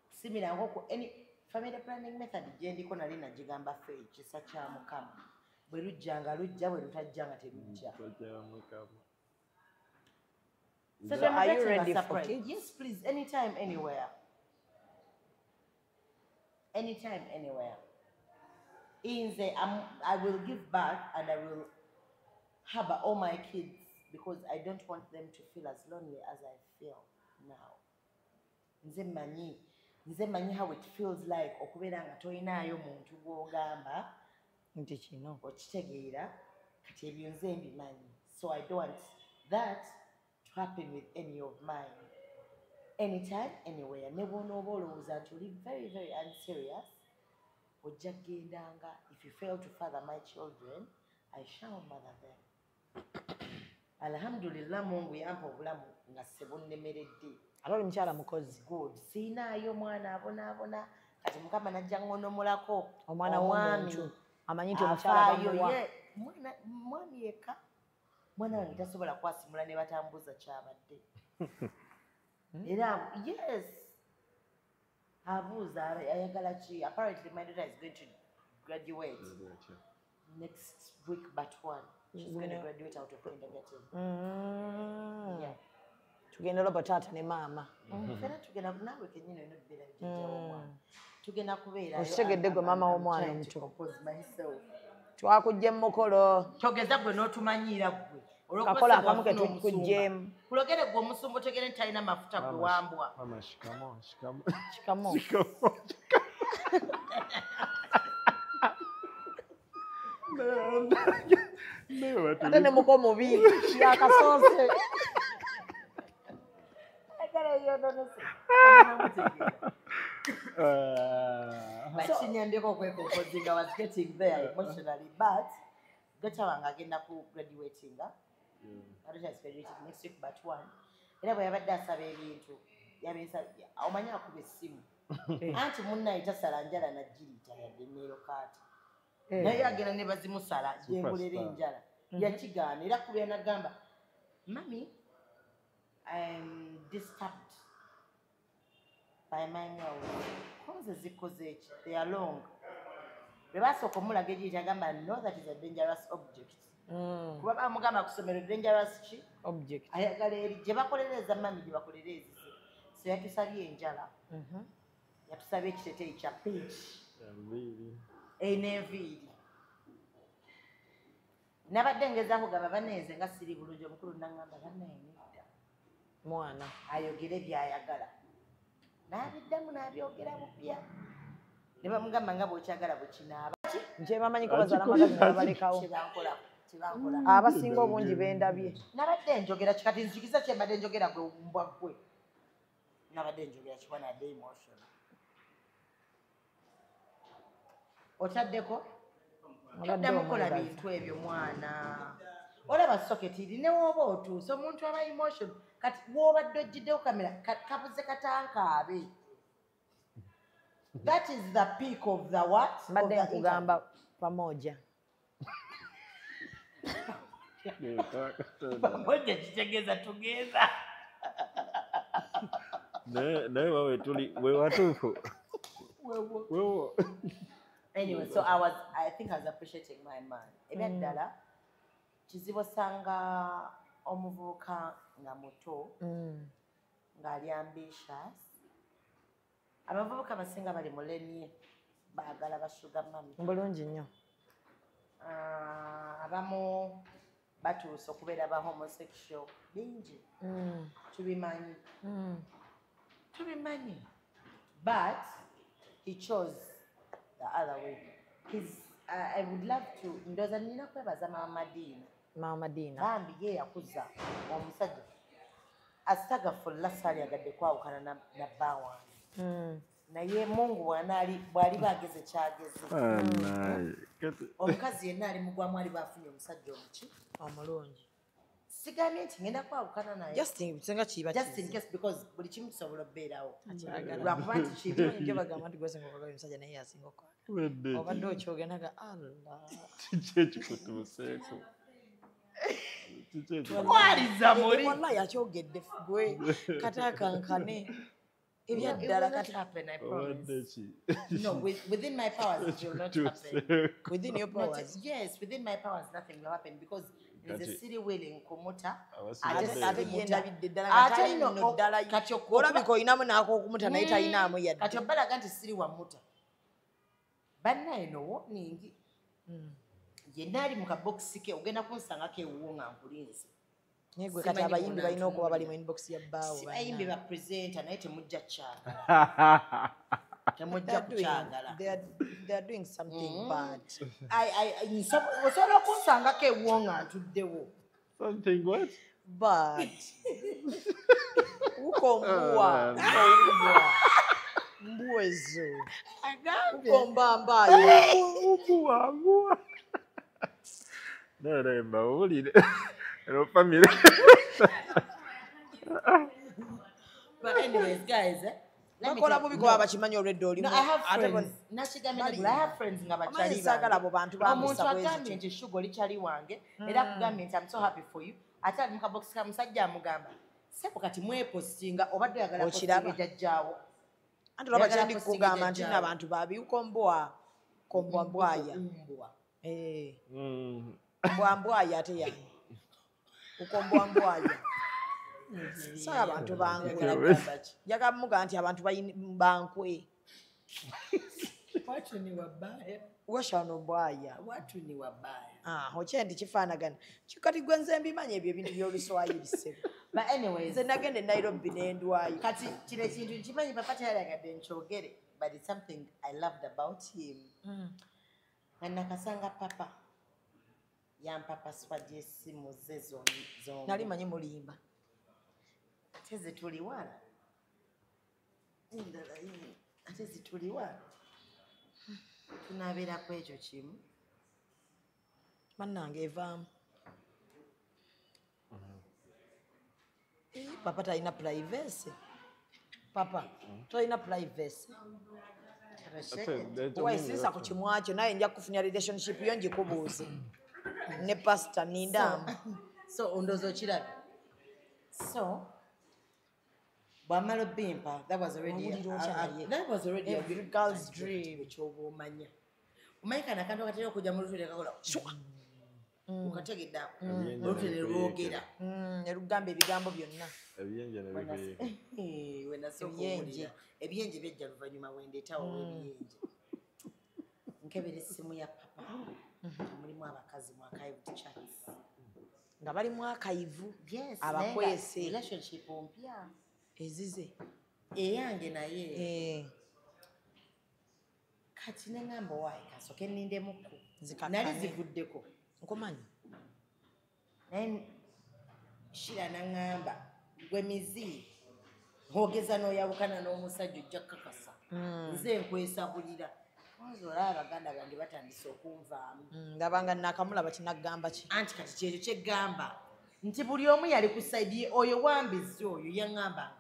B: simira nkoku any family planning method gyendiko nali nagigamba fe kisa kya mukama bwe lujja nga lujja bwe lutajja nga terujja
C: So are you ready for kids?
B: Yes, please. Anytime, anywhere. Anytime, anywhere. I will give back and I will have all my kids because I don't want them to feel as lonely as I feel now. Nze manyi how it feels like okubeera nga toyinaayo muntu gw'ogamba
C: nti kino
B: okitegeera kati ebyo nze mbimanyi. So I don't want that to happen with any of mine. Anytime, anywhere. Ne bw'onooba olowooza nti oli very, very unserious, ojja kugendanga. If you fail to father my children, I shall mother them. Alhamdulillah, Mungu yampa obulamu nga sebunnemeredde.
C: Ate oli mukyala mukozi.
B: Good. Siinaayo mwana abonaabona kati Mukama najja ngonnomulako
C: omwana w'omuntu amanyi nti omukyala bamuwa.
B: Mwami yekka mwana wange tasobola kwasimula ne batambuza kyabadde era yes abuuza ayagala ki apparently my daughter is going to graduate next week but one she's going to graduate out of kindergarten yeah
C: tugenda loba taata ne maama
B: fena tugenda naawe kenyini olina okubeera jjajja w'omwana tugenda kubeera
C: okitegedde gwe maama w'omwana omuto twakujja mu mukolo
B: togeza gwe n'otumanyiira gwe
C: kakola akamu ke tukujjemu
B: kulogere gwe omusumba otegere nti talina mafuta gwe wambwa
C: kikamo ate ne muko mubi yakasoose
B: bakinyambeko okwekokozi nga was getting there emotionally but gata wange agenda ku graduatinga next week but one era bwe yabadde asaba ebintu omanyi akuba essimu anti munnaye tasala njala nagiriita yadde neerokaata naye agenda ne bazimusala gyengolera enjala yakigaana era kulya nagamba mami I'm disturbed by my meal. Cause zikoze eki they are long. Bwe basooka omulaga egiyita agamba no that is a dangerous object. Kuba bamugamba kusomero dangerous ki
C: object
B: ayagala eri gye bakolereza mami gye bakolereza so yatusabye enjala yatusabye ekiteteeyi kya peach enenviiri nabadde ngezaako gaba baneeze nga siri bulungi omukulu nagamba bannayenidda
C: mwana
B: ayogere byayagala n'abiddamu n'abyogera bupya ne bamugamba nga bw'okyagala bwekinaaba
C: nje bamanyi ko bazaala amagezi ne babalekawo
B: kyebankola
C: abasinga obungi bendabye
B: nabadde njogera kikati nzikiza kyembadde njogera gwe mbwa gwe nabadde njogera kiba nadde emotion otaddeko taddamukola bintu ebyo mwana olaba soketi iri newooba otuuse omuntu aba emotion kati woobadde oggiddeko kamera kabuze katankaabe that is the peak of the what
C: mbadde nkugamba pamoja
B: pamoja kitegeeza tugenda
A: naye wawe tuli we watuufu
B: anyway so I think I was appreciating my man ebyaddala kizibu osanga omuvubuka nga muto ng'ali ambitious abavubuka abasinga bali mulenye baagala bashuga mami
C: bulungi nnyo
B: abamu batuuse okubeera ba homosexual bingi tubimanyi but he chose the other way I would love to ndooza nina kwebaza Mama Madina bambi ye yakuza omusajja asitagafulla saalyagadde kwawukana na bba wange naye mungu bw'ali baageze kyageze omukazi yenna ali mugwamu ali baafunye omusajja omuki
C: omulungi
B: sigambye nti ngenda kwawukana naye just in case because buli kimu kisobola okubeerawo lwakuba nti
C: kintu bagamba nti gwesinga okwagala omusajja naye yasinga okwagala obadde okyogenaga allah
A: kiki ekikutuuseeko
B: kwaliza muri
C: wallahi yakyogedde gwe katakankane ebyaddala kati happen I promise no within my powers it will not happen within your powers yes within my powers nothing will happen because there's a city willing kumuta ate yendabidde ddala ate no ddala kati olabika oyinamu naako okumuta naye tayinaamu yadde kati obalaga nti siri wamuta bannaye no warning yenna ali mu kabokisi ke ogenda kunsangako ewuwo nga nkulinze naye gwe kati abayimbi balina okuba bali mu inbox ya bbaawo bayimbi ba presenter naye temujja kukyagala temujja kukyagala they are doing something bad osobola okunsangako ewuwo nga ntuddewo
A: something what
C: bad ukombuwa mbwezo ukombambayo
A: ubuwa no mbawulire ero family
B: but anyways guys
C: bakola bubi kuba bakimanyi olwedde olimu.
B: No, I have friends. I have friends nga bachali bange. Omuntu agambye nti Sugar oli chali wange era akugambye nti I'm so happy for you. Ate ali mu kabox ka musajja amugamba sebo kati mwepostinga obadde oyagala postinga jajjaawo.
C: Anti olaba kyandi kugamba nti n'abantu babi ukomboa kombwa mbwaya. Mbwaya ate yani. Ukombwa mbwaya. Sasa abantu bankwe. Yagamuga nti abantu bankwe.
B: Watu ni wabaya.
C: Washano mbwaya.
B: Watu ni wabaya.
C: Hochendi kifaanagana. Kikati gwenze mbimanye ebyo ebintu by'oluswayiri sebo.
B: But anyways,
C: nze nagende Nairobi n'endwayo.
B: Kati kino kintu nkimanyi papa tayalagadde nkyogere, but it's something I loved about him. Nakasanga papa yampapa swadde essimu ze zombi.
C: Nali manyi mulimba.
B: Ate zituliwa. Endala yini. Ate zituliwa. Tunabeera ku ekyo kimu.
C: Bannange evaamu. Papa talina privacy. Papa, talina privacy. Waisisa ku kimwakyo naye nja kufunya relationship yo ngikubuuze. Ne pastor nindamu.
B: So ondozo kirabye. So Bamalo Bimpa, that was already a girl's dream. Ekyobumanya. Umayika nakantu katera okujja mu lutule kakola. Ukategedda. Olutule lwogera.
C: Erugamba ebigambo byonna.
A: Ebyenje nebibiri.
B: Wena sokuwulira. Ebyenje byajja luvannyuma wendeetawo ebyenje. Nkebera essimu ya papa. Mulimu abakazi mu archive chats.
C: Nga bali mu archive.
B: Yes.
C: Abakwese.
B: Relationship mpya.
C: Ezize.
B: Eyange naye. Kati nengamba wayi kasoke nnindemuko. Nali zivuddeko.
C: Nkomanyi.
B: Naye Shira nangamba gwe mizi. Ogeza n'oyawukana n'omusajja ojja kakasa. Nze nkwesabulira. Olaba abaganda bange batandise okunvaamu.
C: Ndabanga nakamulaba kinagamba ki.
B: Anti kati kyekyo kyeggamba. Nti buli omu yali ku sayidi oyo wambizi oyo yaŋŋamba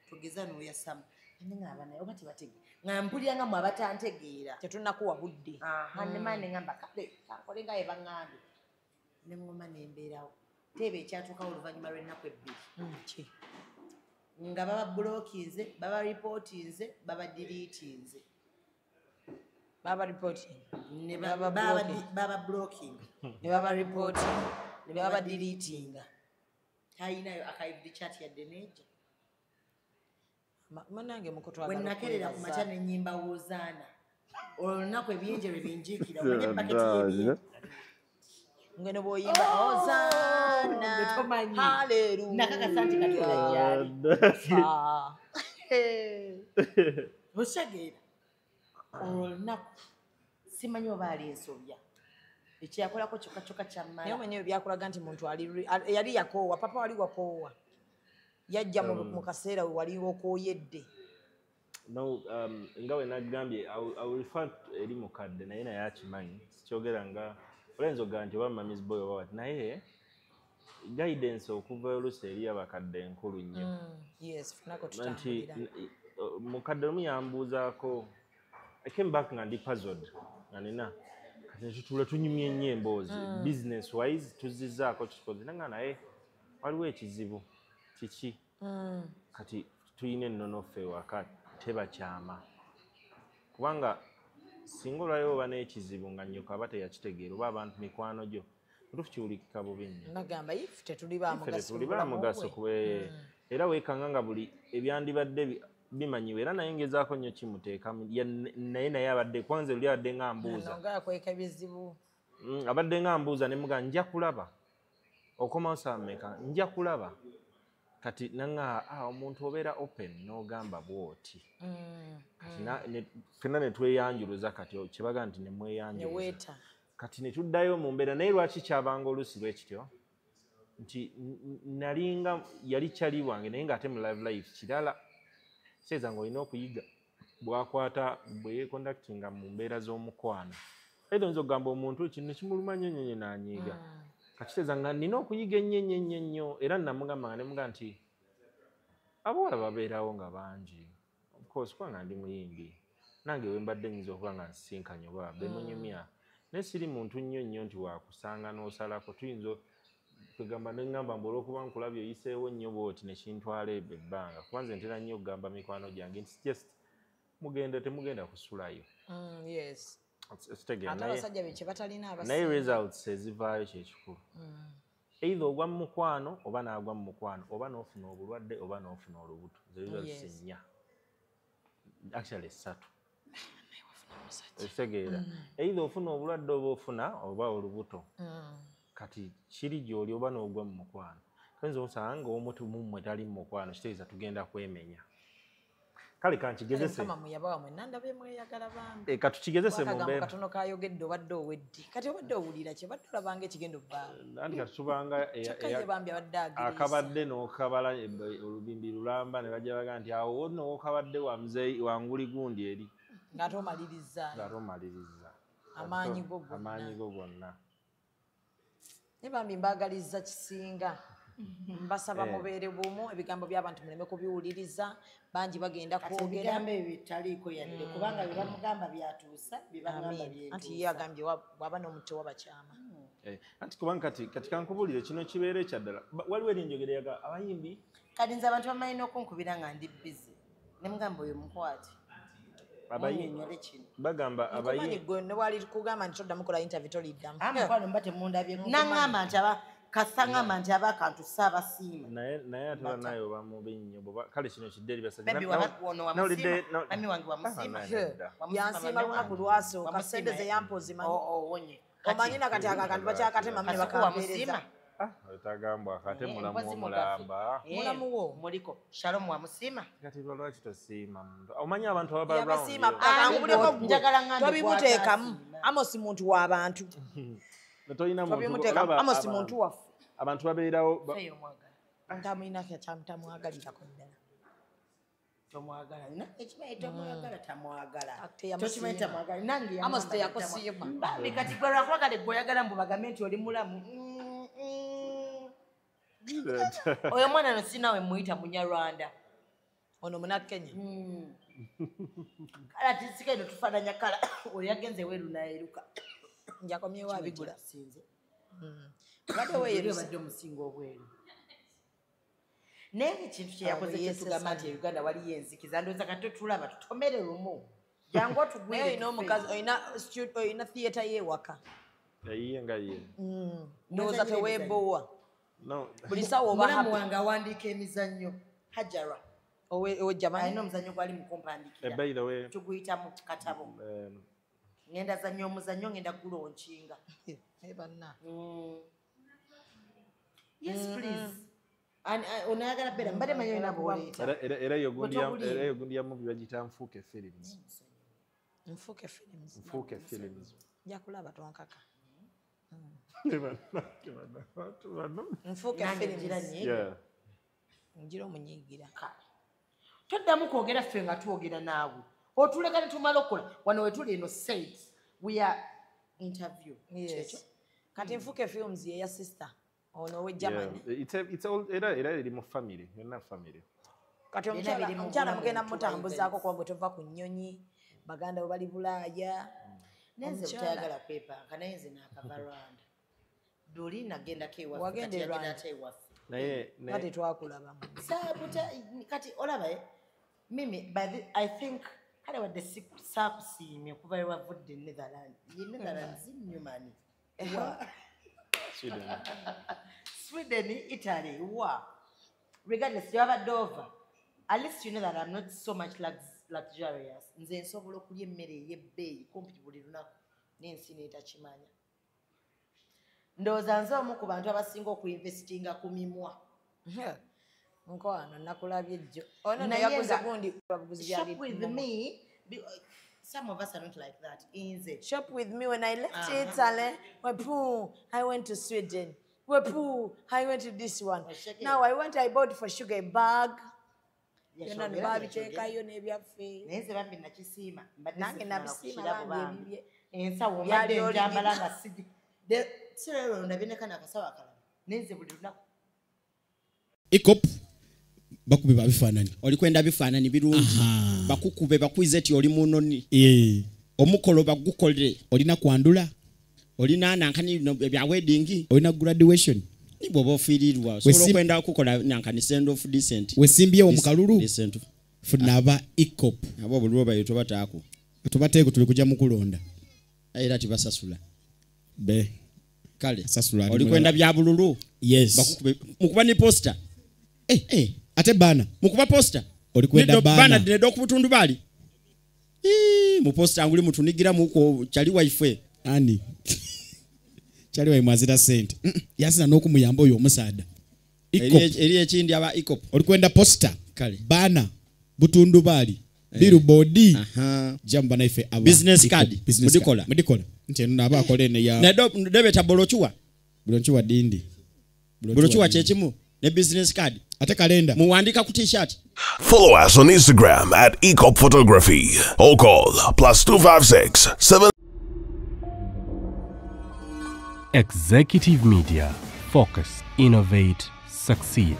B: togeza n'oyasamu. Nengamba naye oba tebategeera. Nga mpulira nga mwe abatantegeera.
C: Tetunnakuwa budde.
B: Ne mani ngamba kale kankole nga ebangambye. Ne ngoma nembeerawo. Teebe ekyatuukawo oluvannyuma lw'ennaku ebbiri. Nga baba blockinze, baba reportinze, baba deletinze.
C: Baba reporting.
B: Ne baba blocking.
C: Ne baba reporting. Ne baba deleting.
B: Tayinayo archive chat yadde nejja.
C: Manange mukotwa
B: when nakerera ku macha n'ennyimba wozaana. Olunaku ebyenje lwe binjiikira omanye paketi y'ebyenje.
C: Ngene boyimba Hosanna. Hallelujah.
B: Nakakasa nti Katonda gyali. Oshageera. Olunaku simanyi oba ali ensobya. Ekyakolako kyokka kyamala.
C: Naye mwenyewe byakulaga nti muntu yali yakoowa. Papa wali wakoowa. Yajja mu kaseera we wali okooyedde.
A: No, nga we nagambye I will refer eri mukadde naye naye akimanyi. Sikyogera nga Lorenzo ganje oba Mami's boy oba what naye guidance okuva oluusi eri abakadde enkulu nnyo.
C: Yes, funako tutambulira.
A: Mukadde omu yambuuzaako I came back nga ndi puzzled nga nina kati tutule tunyumye nnyo emboozi business wise tuzizzaako kikoze nanga naye waliwo ekizibu kiki kati tuyina ennono ffe ewaka tebakyama kubanga singa olwayo oba n'ekizibu nga nnyoko aba teyakitegeera oba abantu mikwano gyo tukiwulikika bubi nnyo.
C: Nagamba ife tetuli ba
A: mugaso era weekanga nga buli ebyandibadde bimanyiwe era naye ngezaako nnyo kimuteekamu naye abadde kwanza luli abadde nga mbuuza abadde nga mbuuza ne muga nja kulaba okomawo saameka nja kulaba kati nanga omuntu obeera open n'ogamba bw'oti kati fenna ne tweyanjuluza kati kyebaga nti ne mweyanjuluza kati ne tuddayo mu mbeera naye lwaki kyabanga oluusi lwekityo nti nalinga yali kyali wange naye ng'ate mu life kirala seeza ng'olina okuyiga bwakwata bwe yeconductinga mu mbeera z'omukwano era oyinza okugamba omuntu kino kimuluma nnyo nnyo n'anyiiga kakiteeza nga nina okuyiga ennyo era namugamba nga nemuga nti abawala babeerawo nga bangi course kubanga ndi muyimbi nange we mbadde nyiza okuba nga nsisinkanye oba bemunyumya naye siri muntu nnyo nti wakusanga n'osalako tuyinza kwegamba neŋŋamba mbu olw'okuba nkulabye oyiseewo nnyo bwoti nekintwala ebbanga kuba nze ntera nnyo okugamba mikwano gyange nti just mugenda temugenda kusulayo naye results ezivaayo kyekikulu either ogwa mu mukwano oba n'agwa mu mukwano oba n'ofuna obulwadde oba n'ofuna olubuto ze results nnya actually 3 ekitegeera either ofuna obulwadde oba ofuna oba olubuto kati kiri gy'oli oba n'ogwa mu mukwano kayinza okusanga ng'omu mumwe tali mu mukwano kitegeeza tugenda kwemenya kale kankigezese katukigezese mu mbeera
C: katono kayogedde obadde owedde kati obadde owulira kye badde olabanga ekigenda obbanga
A: anti kati tubanga akabadde n'okabala olubimbi lulamba ne bajja baga nti awo wonna okabadde wanguli gundi eri
C: ng'ate omaliriza amaanyi go
A: gonna
C: ne bambi mbaagaliza kisinga mbasaba mubeere bumu ebigambo by'abantu muleme kubiwuliriza bangi bagenda kwogera
B: ebigambo ebyo bitaliiko yadde kubanga bye bamugamba byatuusa bibagamba byentuusa
C: anti ye agambye waba n'omuti w'abakyama
A: anti kubanga kati kankubuulire kino kibeera ekyaddala waliwo erinjogere yaga abayimbi
B: kati nze abantu bamalina okunkubira nga ndi bizi ne mugamba oyo mukwate
A: bagamba
C: abayimbi newali kugamba nti toddamu kola interview toliddamu
B: amukwano mba temundabye naŋŋamba nti kasaŋŋamba nti abakantu saabasiima
A: naye ate banaye oba mubi nnyo kale kino kidde eri
B: mami wange wamusiima
C: yansiima lunaku lwasooka sente ze yampozimanyi omanyi nakati akakantu bakyakatemamu ne bakampeereza
A: otagambwa akate mulamu omulamba
C: mulamuwo
B: muliko Shalom wamusiima
A: kati lwaki tosiima muntu omanyi abantu ababa
C: tobimuteekamu Amosi muntu w'abantu Amosi muntu waffe
A: abantu babeerawo
C: ntamuyina kyamtamwagalirako ddala Amosi teyakusiima
B: kati gwe lwakwagala gweoyagala mbu bagambe nti oli mulamu oyo mwana no sinawe muyita munyarwanda
C: ono munakenya
B: kala tisikaino tufaananya kala oyo yagenze weeru nayeruka
C: njakomyewo abigula
B: badde omusinga obweru naye ekintu kyeyakoze tugamba nti Uganda waliyo enzikiza ndowooza kati tulaba tutomere lumu jangu otugwire
C: oyina omukazi oyina theatre yeewaka
A: eyiye nga ye
C: ndowooza teweebowa buli sawa
B: omulamu wange awandiika emizannyo Hajara
C: owejjamani
B: omuzannyo gwali mukumpandiikira tuguyita mu katabo ngenda zannyo omuzannyo ngenda gulonkinga yes please onayagala beera mbadde manyi olina bwoleeta
A: era yo gundi ya muvi bagita Nfuuke Films Nfuuke Films
C: njakulaba twankaka
B: Nfuuke Films
C: ngira omunyiigira
B: toddamu kwogera ffe nga twogera naawe otuleka ne tumala okukola wano wetuli eno said we are interview kyekyo
C: kati Nfuuke Films yeya sister ono we Germany
A: era eri mu family yonna family
C: kati omukyala mugenda mutambuzaako kuba bwe tova ku nnyonyi baganda bwe bali Bulaaya
B: nenze butayagala kwepanka naye nze naakavarwanda doli nagendako ewaffe
A: naye
C: kati twakulabamu
B: kati olaba mimi I think kale wadde saakusiimye okuva wewavudde Netherlands Netherlands nnyumani Sweden, Italy, regardless, you have a Dover. At least you know that I'm not so much luxurious. Nze nsobola okulya emmere ey'ebbeeyi kumpi buli lunaku n'ensi n'etakimanya. Ndowooza nze omu ku bantu abasinga okuinvestinga ku mimwa.
C: Nkwano nakulabye jjo. Ono nayaguza gundi abaguzi byali.
B: Shop with me. Some of us are not like that. Inze.
C: Shop with me when I left Italy. I went to Sweden. I went to this one. Now I bought for sugar a bag. Yona nibabiteekayo n'ebyaffe.
B: Naye nze bambi nakisiima.
C: Nange nabisiima bambi ebibye.
B: Ensawo mbadde njambala nga sidi. Sirero ndabye ne kana akasawo akalala. Naye nze buli lunaku.
K: ICOP bakube babifaananyi
L: olikwenda bifaananyi birungi bakukube bakwize eti oli munoni omukolo bagukole
K: olina kwandula
L: olina nankani bya wedding
K: olina graduation
L: nibo bofiirirwa so kwenda kukola nankani send off decent
K: wesimbye omukalulu
L: decent
K: funaba ikop
L: abo bulwo bayito bataako
K: tubateeko tuli kujja mukulonda
L: era tibasasula
K: be
L: kale
K: sasula
L: olikwenda bya bululu
K: yes
L: bakukube mukuba ni poster
K: ate bana
L: mukuba poster
K: olikwenda bana
L: dedo kubutundu bali mu poster anguli mutunigira muko chali wife
K: ani chali wa mwazira sente yasina n'okumuyamba oyo omusaada
L: eri ekindi aba ikop
K: olikwenda poster
L: kale
K: bana butundu bali billboard jamba naife aba
L: business card mudikola
K: nti naba akolene ya
L: nedo debeta bolochuwa
K: dindi
L: bolochuwa chechimu ne business card
K: ate kalenda
L: muwandika ku t-shirt.
D: Follow us on Instagram at Ecop Photography or call +256 7.
J: Executive Media. Focus, innovate, succeed.